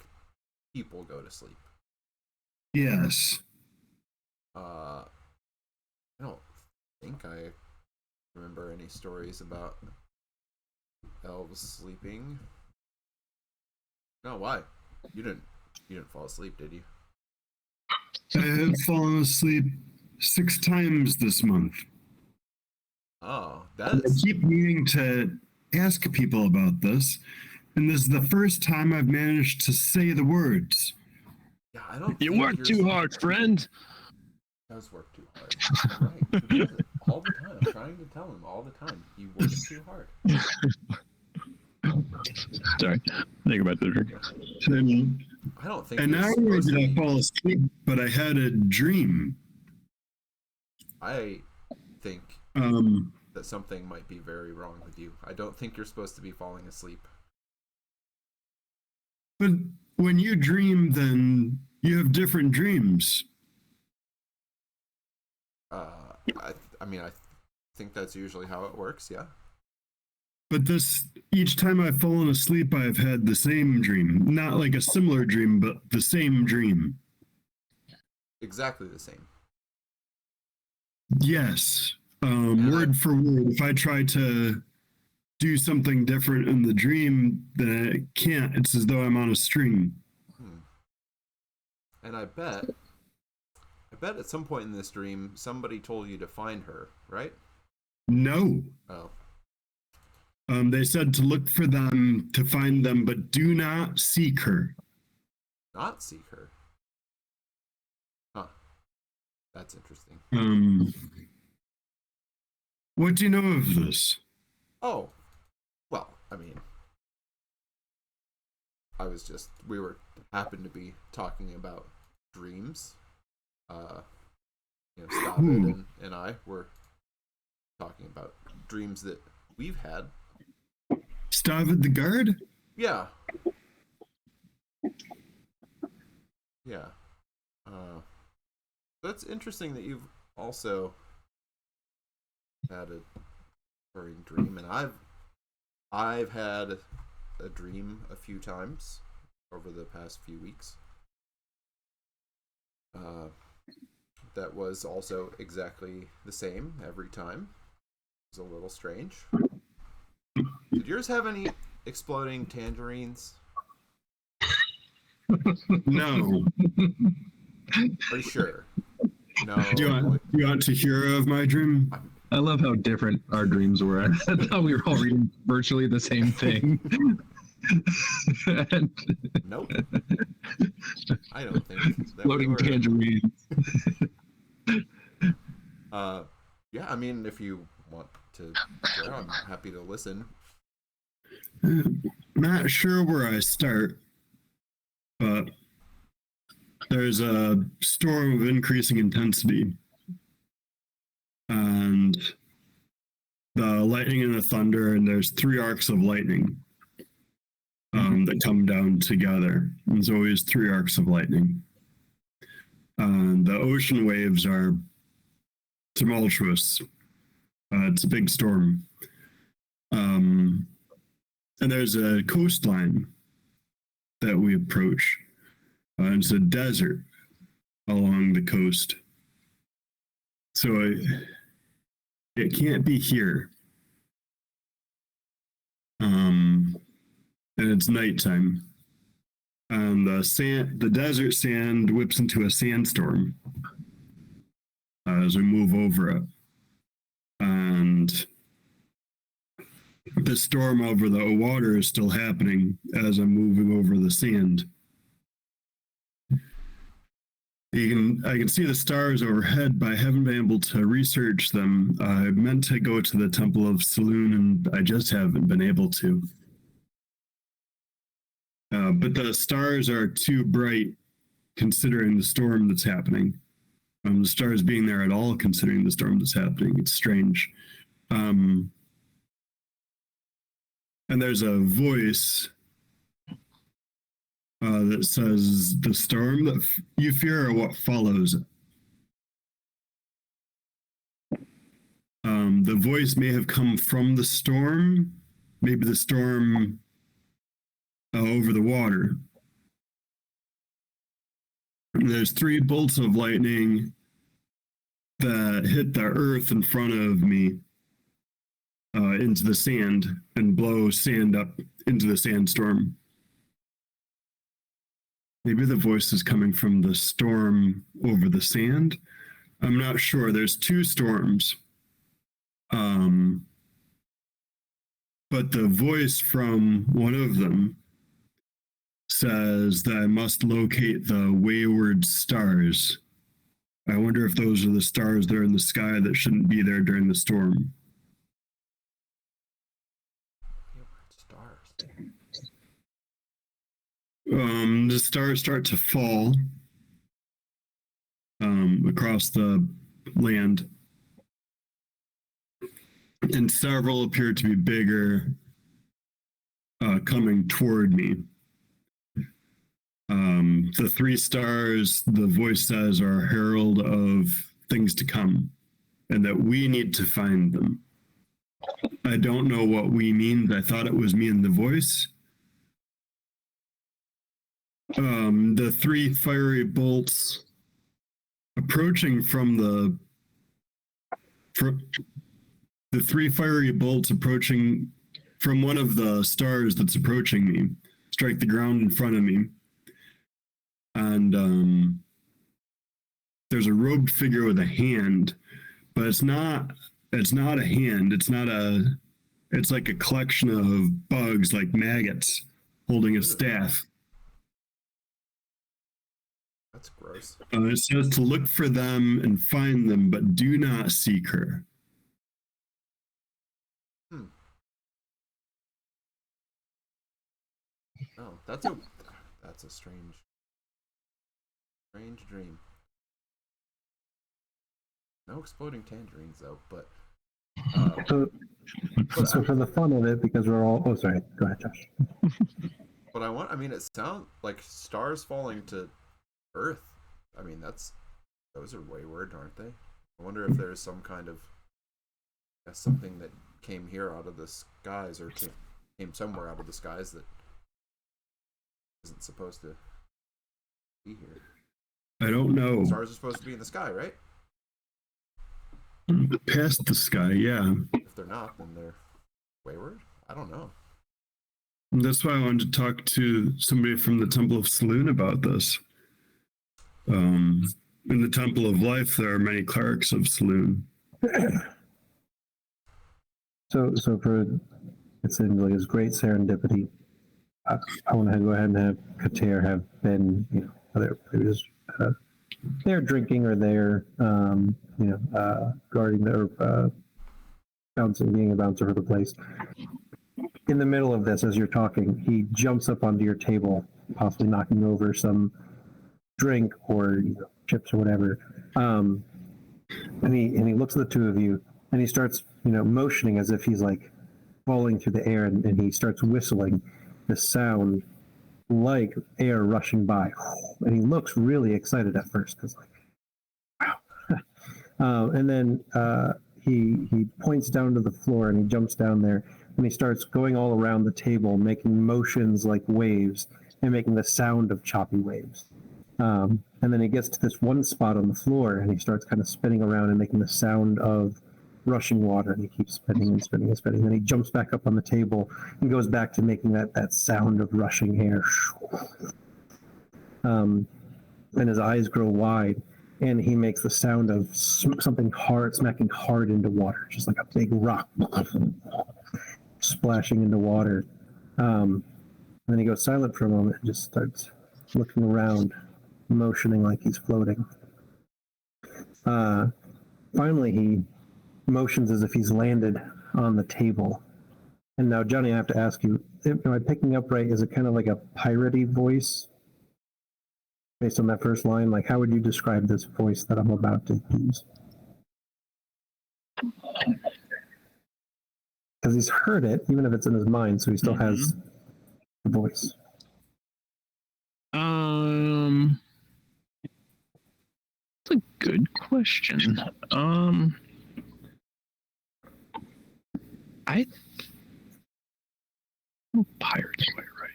people go to sleep. Yes. I don't think I remember any stories about elves sleeping. No, why? You didn't fall asleep, did you? I have fallen asleep 6 times this month. Oh, I keep meaning to ask people about this, and this is the first time I've managed to say the words. Yeah, I don't. You work too hard, friend. Does work too hard. You're right. He does it all the time. I'm trying to tell him all the time. You work too hard. Sorry. Think about the drink. I don't think. And not only did I fall asleep, but I had a dream. I think that something might be very wrong with you. I don't think you're supposed to be falling asleep. But when you dream, then you have different dreams. I think that's usually how it works. Yeah. But each time I've fallen asleep, I've had the same dream. Not like a similar dream, but the same dream. Exactly the same. Yes. Word for word. If I try to do something different in the dream, then I can't. It's as though I'm on a string. And I bet at some point in this dream, somebody told you to find her, right? No. Oh. They said to look for them, to find them, but do not seek her. Not seek her? Huh. That's interesting. What do you know of this? Oh. Well, we happened to be talking about dreams. Stavid and I were talking about dreams that we've had. Stavid the guard? Yeah. Yeah. That's interesting that you've also had a recurring dream, and I've had a dream a few times over the past few weeks. That was also exactly the same every time. It was a little strange. Did yours have any exploding tangerines? No. Are you sure? No. Do you want to hear of my dream? I love how different our dreams were. I thought we were all reading virtually the same thing. Nope. I don't think that Floating tangerines. Yeah, if you want to share, I'm happy to listen. Not sure where I start. but there's a storm of increasing intensity, and the lightning and the thunder, and there's 3 arcs of lightning that come down together. There's always 3 arcs of lightning. The ocean waves are tumultuous. It's a big storm. And there's a coastline that we approach. It's a desert along the coast. So it can't be here. And it's nighttime. And the desert sand whips into a sandstorm as we move over it. And the storm over the water is still happening as I'm moving over the sand. I can see the stars overhead, but I haven't been able to research them. I meant to go to the Temple of Saloon, and I just haven't been able to. But the stars are too bright, considering the storm that's happening. The stars being there at all, considering the storm that's happening, it's strange. And there's a voice that says, "The storm that you fear are what follows it." The voice may have come from the storm, maybe the storm over the water. There's 3 bolts of lightning that hit the earth in front of me into the sand and blow sand up into the sandstorm. Maybe the voice is coming from the storm over the sand. I'm not sure. There's 2 storms. But the voice from one of them says that I must locate the wayward stars. I wonder if those are the stars that are in the sky that shouldn't be there during the storm. Stars. The stars start to fall across the land, and several appear to be bigger, coming toward me. The 3 stars, the voice says, are a herald of things to come, and that we need to find them. I don't know what we means. I thought it was me and the voice. The 3 fiery bolts approaching from the 3 fiery bolts approaching from one of the stars that's approaching me strike the ground in front of me. And there's a robed figure with a hand, but it's not a hand. It's like a collection of bugs, like maggots, holding a staff. That's gross. It says to look for them and find them, but do not seek her. Oh, that's a strange dream. No exploding tangerines though, but so for the fun of it, because we're all sorry, go ahead, Josh. But it sounds like stars falling to Earth. I mean, those are wayward, aren't they? I wonder if there's some kind of something that came here out of the skies, or came somewhere out of the skies that isn't supposed to be here. I don't know. Stars are supposed to be in the sky, right? Past the sky, yeah. If they're not, then they're wayward? I don't know. That's why I wanted to talk to somebody from the Temple of Saloon about this. In the Temple of Life, there are many clerics of Saloon. So for it seems like it's great serendipity. I want to go ahead and have Kater have been, whether it was they're drinking or they're, guarding or being a bouncer for the place. In the middle of this, as you're talking, he jumps up onto your table possibly knocking over some drink or chips or whatever. And he looks at the two of you, and he starts motioning as if he's like falling through the air, and he starts whistling this sound like air rushing by, and he looks really excited at first because like wow. And then he points down to the floor, and he jumps down there, and he starts going all around the table, making motions like waves and making the sound of choppy waves. And then he gets to this one spot on the floor, and he starts kind of spinning around and making the sound of rushing water, and he keeps spinning and spinning and spinning. Then he jumps back up on the table and goes back to making that sound of rushing air. And his eyes grow wide, and he makes the sound of something hard smacking hard into water, just like a big rock splashing into water. And then he goes silent for a moment and just starts looking around, motioning like he's floating. Finally, he motions as if he's landed on the table. And now, Johnny, I have to ask you, am I picking up right? Is it kind of like a piratey voice based on that first line? Like, how would you describe this voice that I'm about to use? Because he's heard it, even if it's in his mind, so he still has the voice. That's a good question. Pirates way right.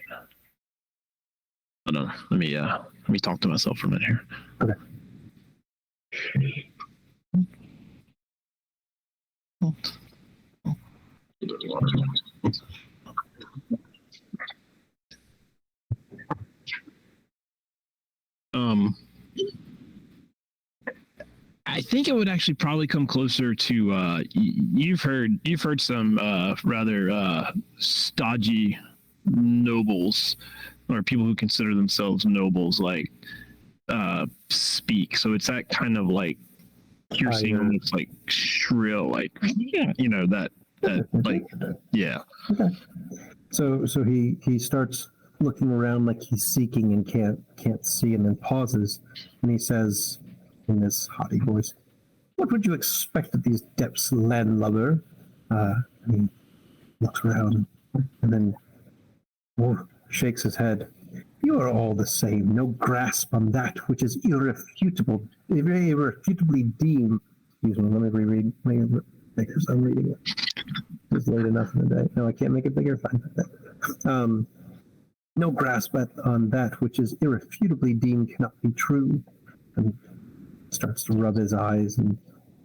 Hold on. Let me talk to myself for a minute here. Okay. I think it would actually probably come closer to you've heard some rather stodgy nobles or people who consider themselves nobles like speak. So it's that kind of like piercing, almost like shrill, like that like yeah. Okay. So he starts looking around like he's seeking and can't see, and then pauses, and he says in this haughty voice, "What would you expect at these depths, landlubber?" And he looks around and then shakes his head. "You are all the same. No grasp on that which is irrefutably deemed." Excuse me, let me reread. Because I'm reading it. It's late enough in the day. No, I can't make it bigger. Fine. No grasp on that which is irrefutably deemed cannot be true. And starts to rub his eyes and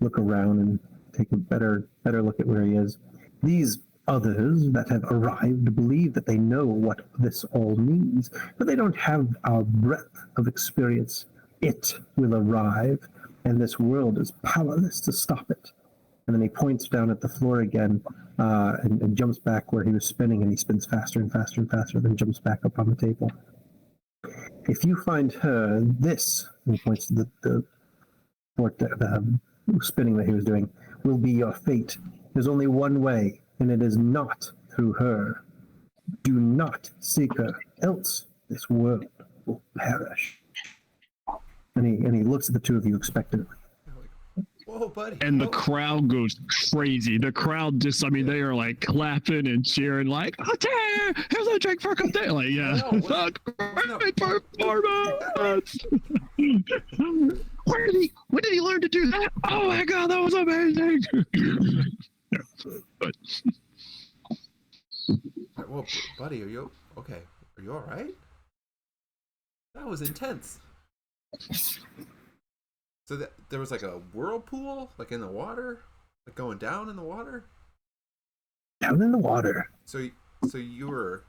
look around and take a better look at where he is. "These others that have arrived believe that they know what this all means, but they don't have our breadth of experience. It will arrive, and this world is powerless to stop it." And then he points down at the floor again and jumps back where he was spinning, and he spins faster and faster and faster, then jumps back up on the table. "If you find her, this," and he points to the spinning that he was doing, "will be your fate. There's only one way, and it is not through her. Do not seek her, else this world will perish." And he looks at the two of you expectantly. Whoa, buddy. And the crowd goes crazy. The crowd just, they are like clapping and cheering, like, "Oh, damn, here's a drink for a cup there." Like, yeah. Great performance. When did he learn to do that? Oh my God, that was amazing. Yeah, but. Well, buddy, are you okay? Are you all right? That was intense. So there was like a whirlpool, like in the water, like going down in the water. Down in the water. So you were,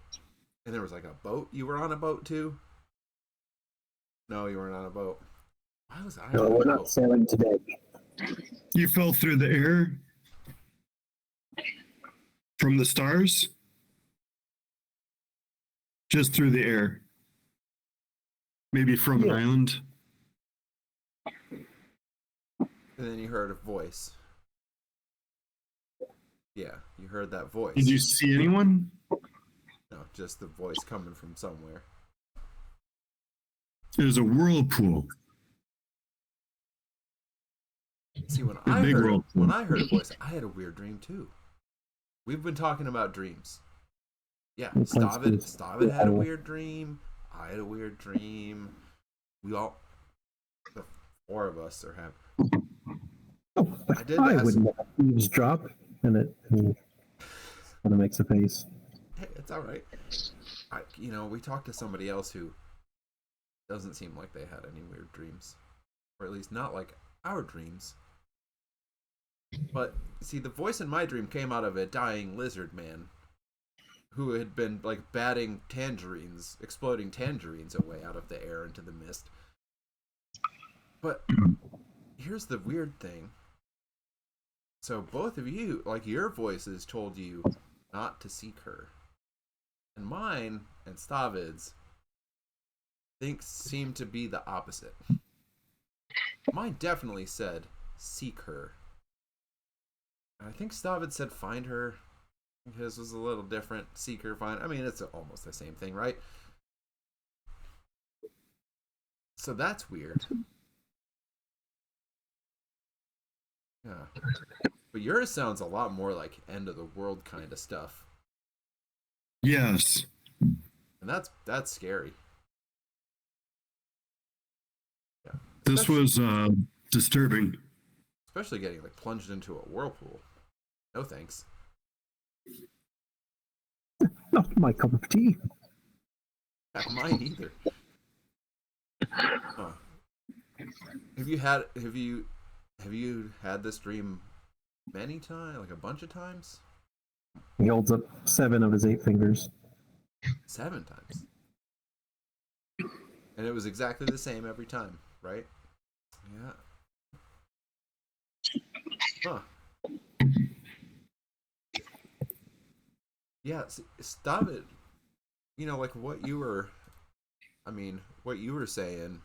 and there was like a boat. You were on a boat too. No, you weren't on a boat. Why was I? No, we're not sailing today. You fell through the air from the stars, just through the air. Maybe from an island. And then you heard a voice. Yeah, you heard that voice. Did you see anyone? No, just the voice coming from somewhere. There's a whirlpool. See, when A big whirlpool. when I heard a voice, I had a weird dream too. We've been talking about dreams. Yeah, Stavid had a weird dream. I had a weird dream. We all, the four of us, are having. Oh, I wouldn't eavesdrop, and it kind of makes a face. Hey, it's all right. We talked to somebody else who doesn't seem like they had any weird dreams, or at least not like our dreams. But see, the voice in my dream came out of a dying lizard man who had been like batting tangerines, exploding tangerines away out of the air into the mist. But here's the weird thing. So both of you, like, your voices told you not to seek her. And mine and Stavid's seem to be the opposite. Mine definitely said seek her. And I think Stavid said find her. His was a little different. Seek her, find. I mean, it's almost the same thing, right? So that's weird. Yeah. But yours sounds a lot more like end of the world kind of stuff. Yes. And that's scary. Yeah. This was disturbing. Especially getting like plunged into a whirlpool. No thanks. Not my cup of tea. Not mine either. Huh. Have you had this dream many times, like a bunch of times? He holds up 7 of his 8 fingers. 7 times. And it was exactly the same every time, right? Yeah. Huh. Yeah, stop it. Like what you were saying,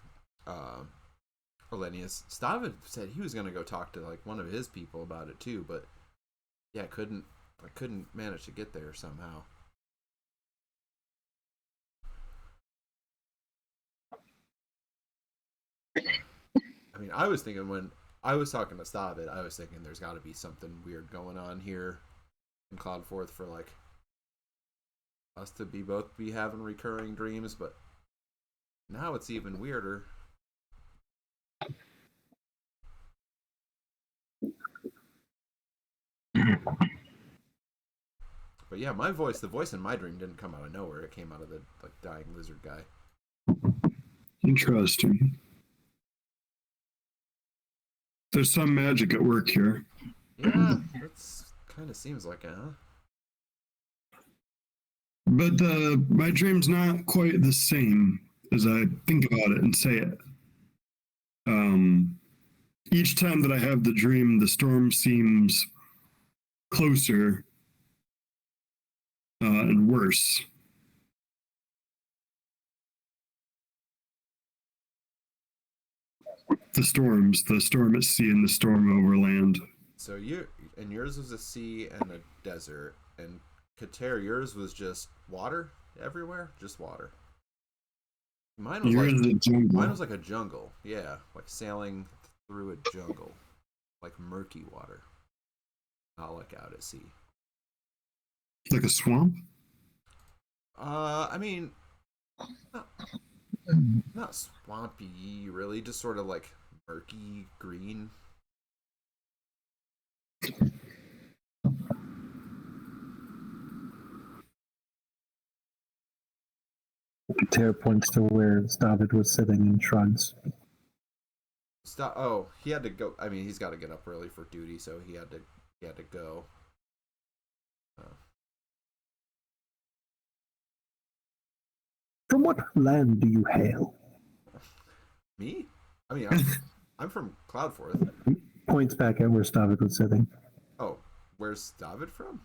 Orlenius, Stavid said he was gonna go talk to like one of his people about it too, but yeah, I couldn't manage to get there somehow. I mean, I was thinking when I was talking to Stavid, I was thinking there's got to be something weird going on here in Cloudforth for like us to both be having recurring dreams, but now it's even weirder. But yeah, the voice in my dream didn't come out of nowhere. It came out of the like dying lizard guy. Interesting. There's some magic at work here. Yeah, that's kind of seems like it, huh? But my dream's not quite the same as I think about it and say it. Each time that I have the dream, the storm seems closer and worse. The storm at sea and the storm over land. So yours was a sea and a desert, and Kater, yours was just water everywhere, just water. Mine was like a jungle, yeah, like sailing through a jungle, like murky water, not like out at sea. Like a swamp? I mean, not swampy, really, just sort of like murky green. Kater points to where Stavid was sitting and shrugs. He had to go. I mean, he's got to get up early for duty, so he had to go. From what land do you hail? Me? I mean, I'm from Cloudforth. He points back at where Stavid was sitting. Oh, where's Stavid from?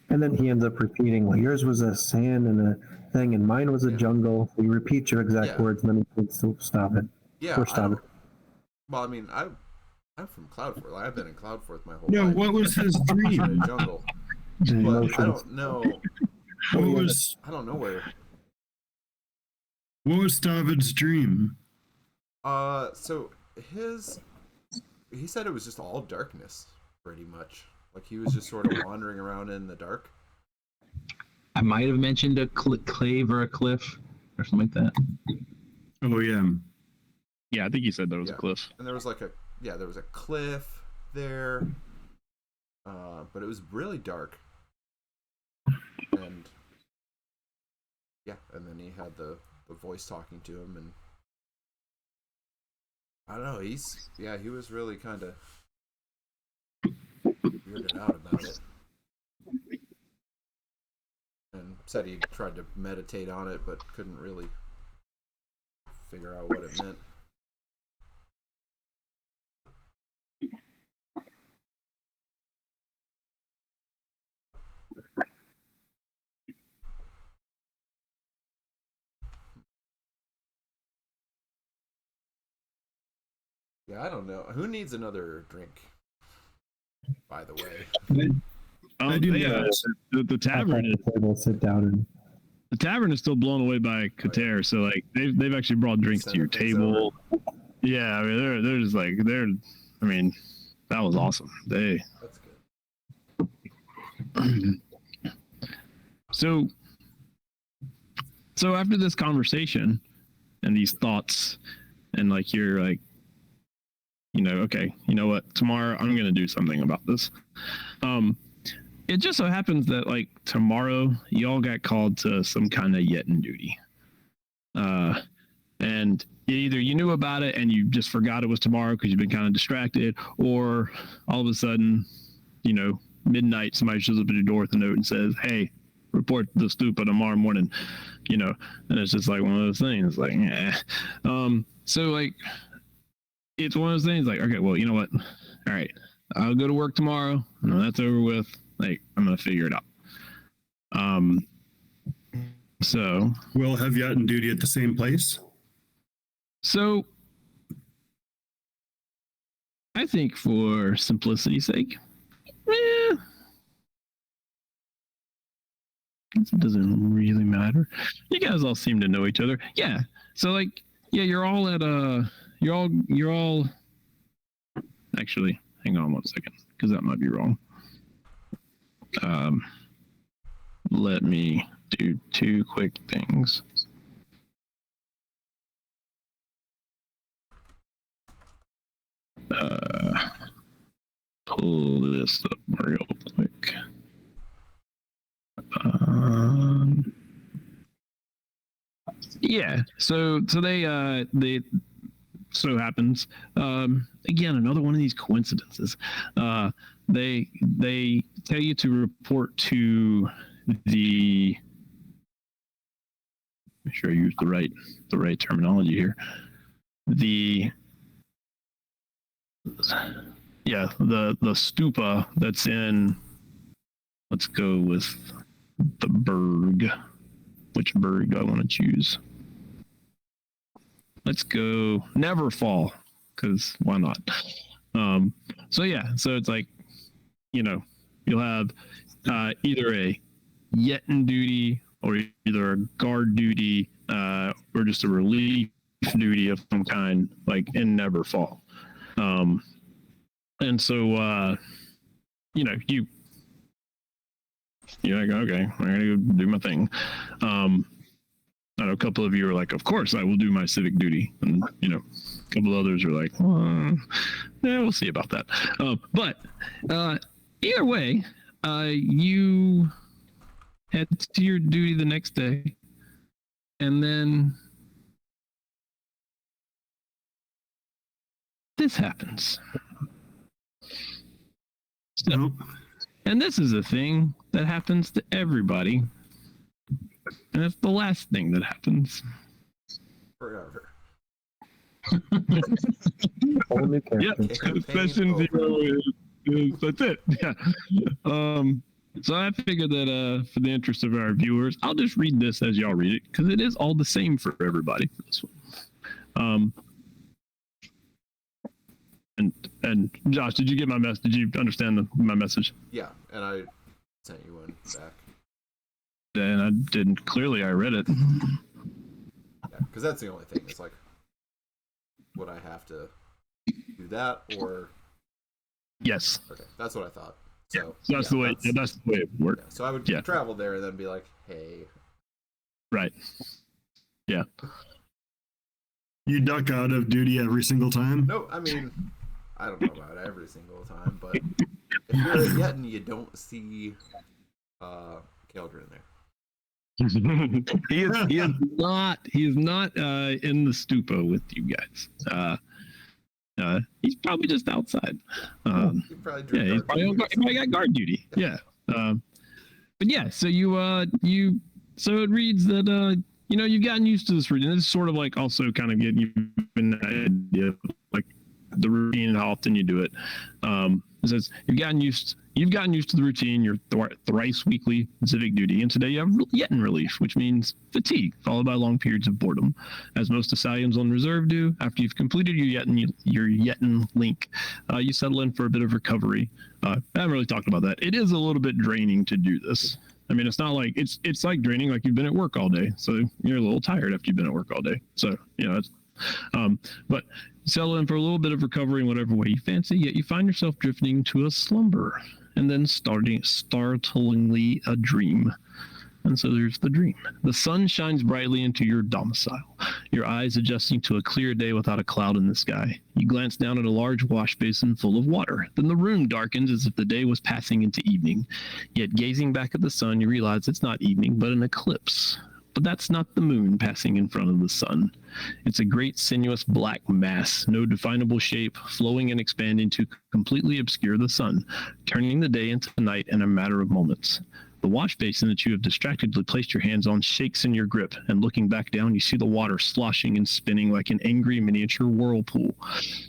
And then he ends up repeating, well, yours was a sand and a thing, and mine was a jungle. You repeat your exact words, and then he points to Stavid. Yeah. Well, I mean, I'm from Cloudforth. I've been in Cloudforth my whole life. What was his dream? In a jungle. But I don't know. What was? I don't know where. What was David's dream? So he said it was just all darkness, pretty much. Like he was just sort of wandering around in the dark. I might have mentioned a clave or a cliff or something like that. Oh yeah. Yeah, I think you said there was a Yeah. cliff. And there was there was a cliff there, but it was really dark. And and then he had the voice talking to him, and I don't know. He was really kind of weirded out about it, and said he tried to meditate on it, but couldn't really figure out what it meant. Yeah, I don't know. Who needs another drink? By the way. I do not. The tavern is Table, sit down and the tavern is still blown away by Kater, so like they've actually brought drinks to your table. Yeah, I mean they're just like I mean, that was awesome. That's good. So after this conversation and these thoughts, and like you're like, okay, you know what? Tomorrow I'm gonna do something about this. It just so happens that like tomorrow y'all got called to some kind of Yetin duty. And either you knew about it and you just forgot it was tomorrow because you've been kind of distracted, or all of a sudden, midnight, somebody shows up at your door with a note and says, "Hey, report to the stupa tomorrow morning," and it's just like one of those things, like, so like, it's one of those things like, okay, well, you know what? All right, I'll go to work tomorrow, and when that's over with, like, I'm gonna figure it out. So We'll have Yatin duty at the same place. So I think for simplicity's sake, it doesn't really matter. You guys all seem to know each other. Yeah. So like, yeah, you're all actually, hang on 1 second, because that might be wrong. Let me do 2 quick things. Pull this up real quick. Yeah, so they so happens, again, another one of these coincidences. They tell you to report to the, make sure I use the right terminology here. The stupa that's in, let's go with the Berg. Which Berg do I want to choose? Let's go Neverfall, because why not? So it's like, you'll have either a Yetin duty or either a guard duty or just a relief duty of some kind, like in Neverfall. And so you're like, okay, I'm gonna go do my thing. I know a couple of you are like, of course I will do my civic duty, and a couple of others are like, we'll see about that. But either way, you head to your duty the next day, and then this happens. So, and this is a thing that happens to everybody. And it's the last thing that happens. Forever. whole new character. Yep. Session 0 is that's it. Yeah. So I figured that for the interest of our viewers, I'll just read this as y'all read it, because it is all the same for everybody for this one. And Josh, did you get my message? Did you understand my message? Yeah, and I sent you one back. And I didn't. Clearly, I read it. Yeah, Because that's the only thing. It's like, would I have to do that or? Yes. Okay, that's what I thought. So That's the way. That's the way it worked. Yeah, so I would travel there and then be like, hey. Right. Yeah. You duck out of duty every single time? No, I mean, I don't know about every single time, but if you're at Yetton, you don't see Keldrin there. He is not in the stupa with you guys. He's probably just outside. He probably He's probably got guard duty. Yeah. But yeah, so so it reads that you've gotten used to this routine. This is sort of like also kind of getting you an idea of like the routine and how often you do it. It says you've gotten used to the routine. You're thrice weekly civic duty, and today you have Yetton relief, which means fatigue followed by long periods of boredom, as most Assalians on reserve do. After you've completed your Yetton link, you settle in for a bit of recovery. I haven't really talked about that. It is a little bit draining to do this. I mean, it's not like it's like draining, like you've been at work all day, so you're a little tired after you've been at work all day. So it's but settle in for a little bit of recovery in whatever way you fancy. Yet you find yourself drifting to a slumber, and then startlingly a dream. And so there's the dream. The sun shines brightly into your domicile, your eyes adjusting to a clear day without a cloud in the sky. You glance down at a large wash basin full of water. Then the room darkens as if the day was passing into evening. Yet gazing back at the sun, you realize it's not evening, but an eclipse. But that's not the moon passing in front of the sun. It's a great sinuous black mass, no definable shape, flowing and expanding to completely obscure the sun, turning the day into night in a matter of moments. The wash basin that you have distractedly placed your hands on shakes in your grip, and looking back down, you see the water sloshing and spinning like an angry miniature whirlpool.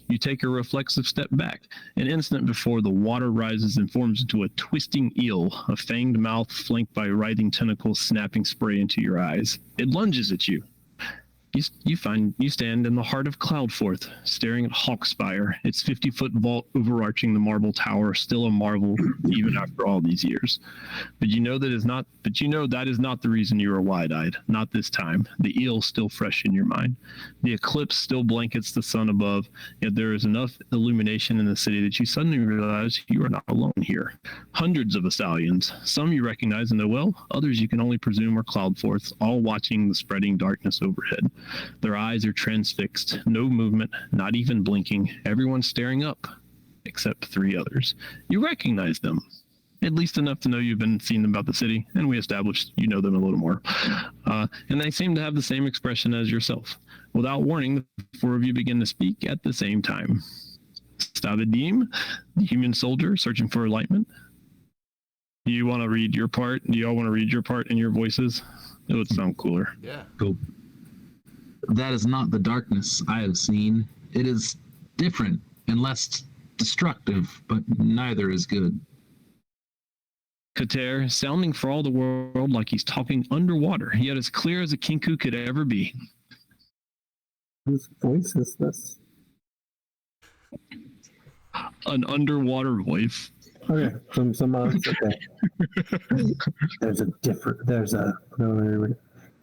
You take a reflexive step back, an instant before the water rises and forms into a twisting eel, a fanged mouth flanked by writhing tentacles snapping spray into your eyes. It lunges at you. You stand in the heart of Cloudforth, staring at Hawkspire, its 50-foot vault overarching the marble tower, still a marvel even after all these years. But you know that is not the reason you are wide-eyed. Not this time. The eel still fresh in your mind. The eclipse still blankets the sun above, yet there is enough illumination in the city that you suddenly realize you are not alone here. Hundreds of Assalians, some you recognize and know well, others you can only presume are Cloudforths, all watching the spreading darkness overhead. Their eyes are transfixed, no movement, not even blinking, everyone staring up, except 3 others. You recognize them, at least enough to know you've been seeing them about the city, and we established you know them a little more. And they seem to have the same expression as yourself. Without warning, the 4 of you begin to speak at the same time. Stavidim, the human soldier searching for enlightenment. Do you want to read your part? Do you all want to read your part in your voices? It would sound cooler. Yeah. Cool. That is not the darkness I have seen. It is different and less destructive, but neither is good. Kater, sounding for all the world like he's talking underwater, yet as clear as a kinku could ever be. Whose voice is this? An underwater voice. Okay, okay.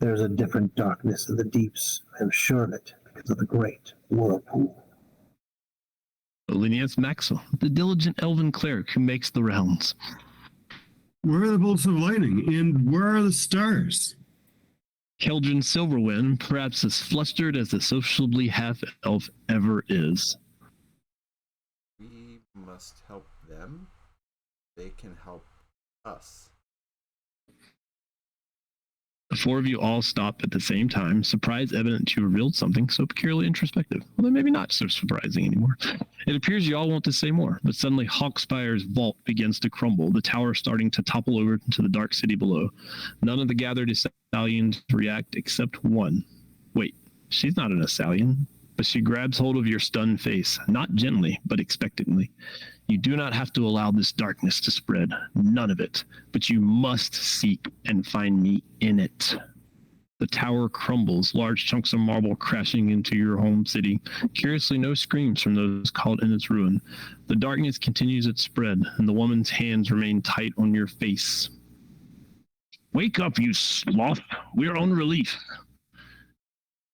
There's a different darkness in the deeps. I'm sure of it because of the great whirlpool. Linnaeus Maxwell, the diligent elven cleric who makes the rounds. Where are the bolts of lightning, and where are the stars? Keldrin Silverwind, perhaps as flustered as the sociably half-elf ever is. We must help them. They can help us. The 4 of you all stop at the same time, surprise evident that you revealed something so peculiarly introspective. Although maybe not so surprising anymore. It appears you all want to say more, but suddenly Hawkspire's vault begins to crumble, the tower starting to topple over into the dark city below. None of the gathered Assalians react except one. Wait, she's not an Assalian, but she grabs hold of your stunned face, not gently, but expectantly. You do not have to allow this darkness to spread, none of it, but you must seek and find me in it. The tower crumbles, large chunks of marble crashing into your home city. Curiously, no screams from those caught in its ruin. The darkness continues its spread, and the woman's hands remain tight on your face. Wake up, you sloth. We are on relief.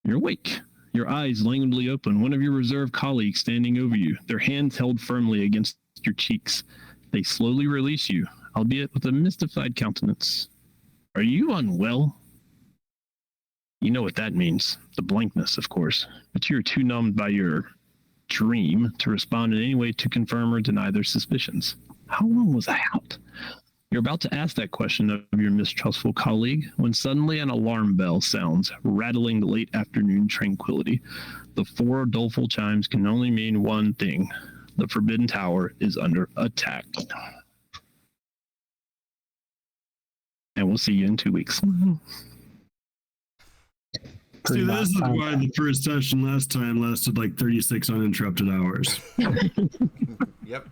You're awake. Your eyes languidly open. One of your reserve colleagues standing over you, their hands held firmly against your cheeks. They slowly release you, albeit with a mystified countenance. Are you unwell? You know what that means. The blankness, of course. But you're too numbed by your dream to respond in any way to confirm or deny their suspicions. How long was I out? You're about to ask that question of your mistrustful colleague when suddenly an alarm bell sounds, rattling the late afternoon tranquility. The 4 doleful chimes can only mean one thing. The Forbidden Tower is under attack. And we'll see you in 2 weeks. See, this is why the first session last time lasted like 36 uninterrupted hours. Yep.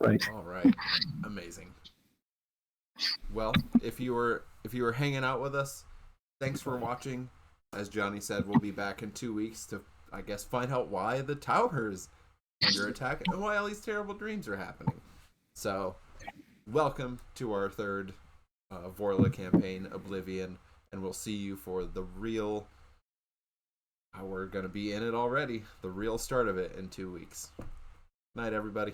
Right. All right. Amazing. Well, if you were hanging out with us, thanks for watching. As Johnny said, we'll be back in 2 weeks to, I guess, find out why the tower is under attack and why all these terrible dreams are happening. So, welcome to our third Vorla campaign, Oblivion, and we'll see you for the real. We're gonna be in it already. The real start of it in 2 weeks. Night, everybody.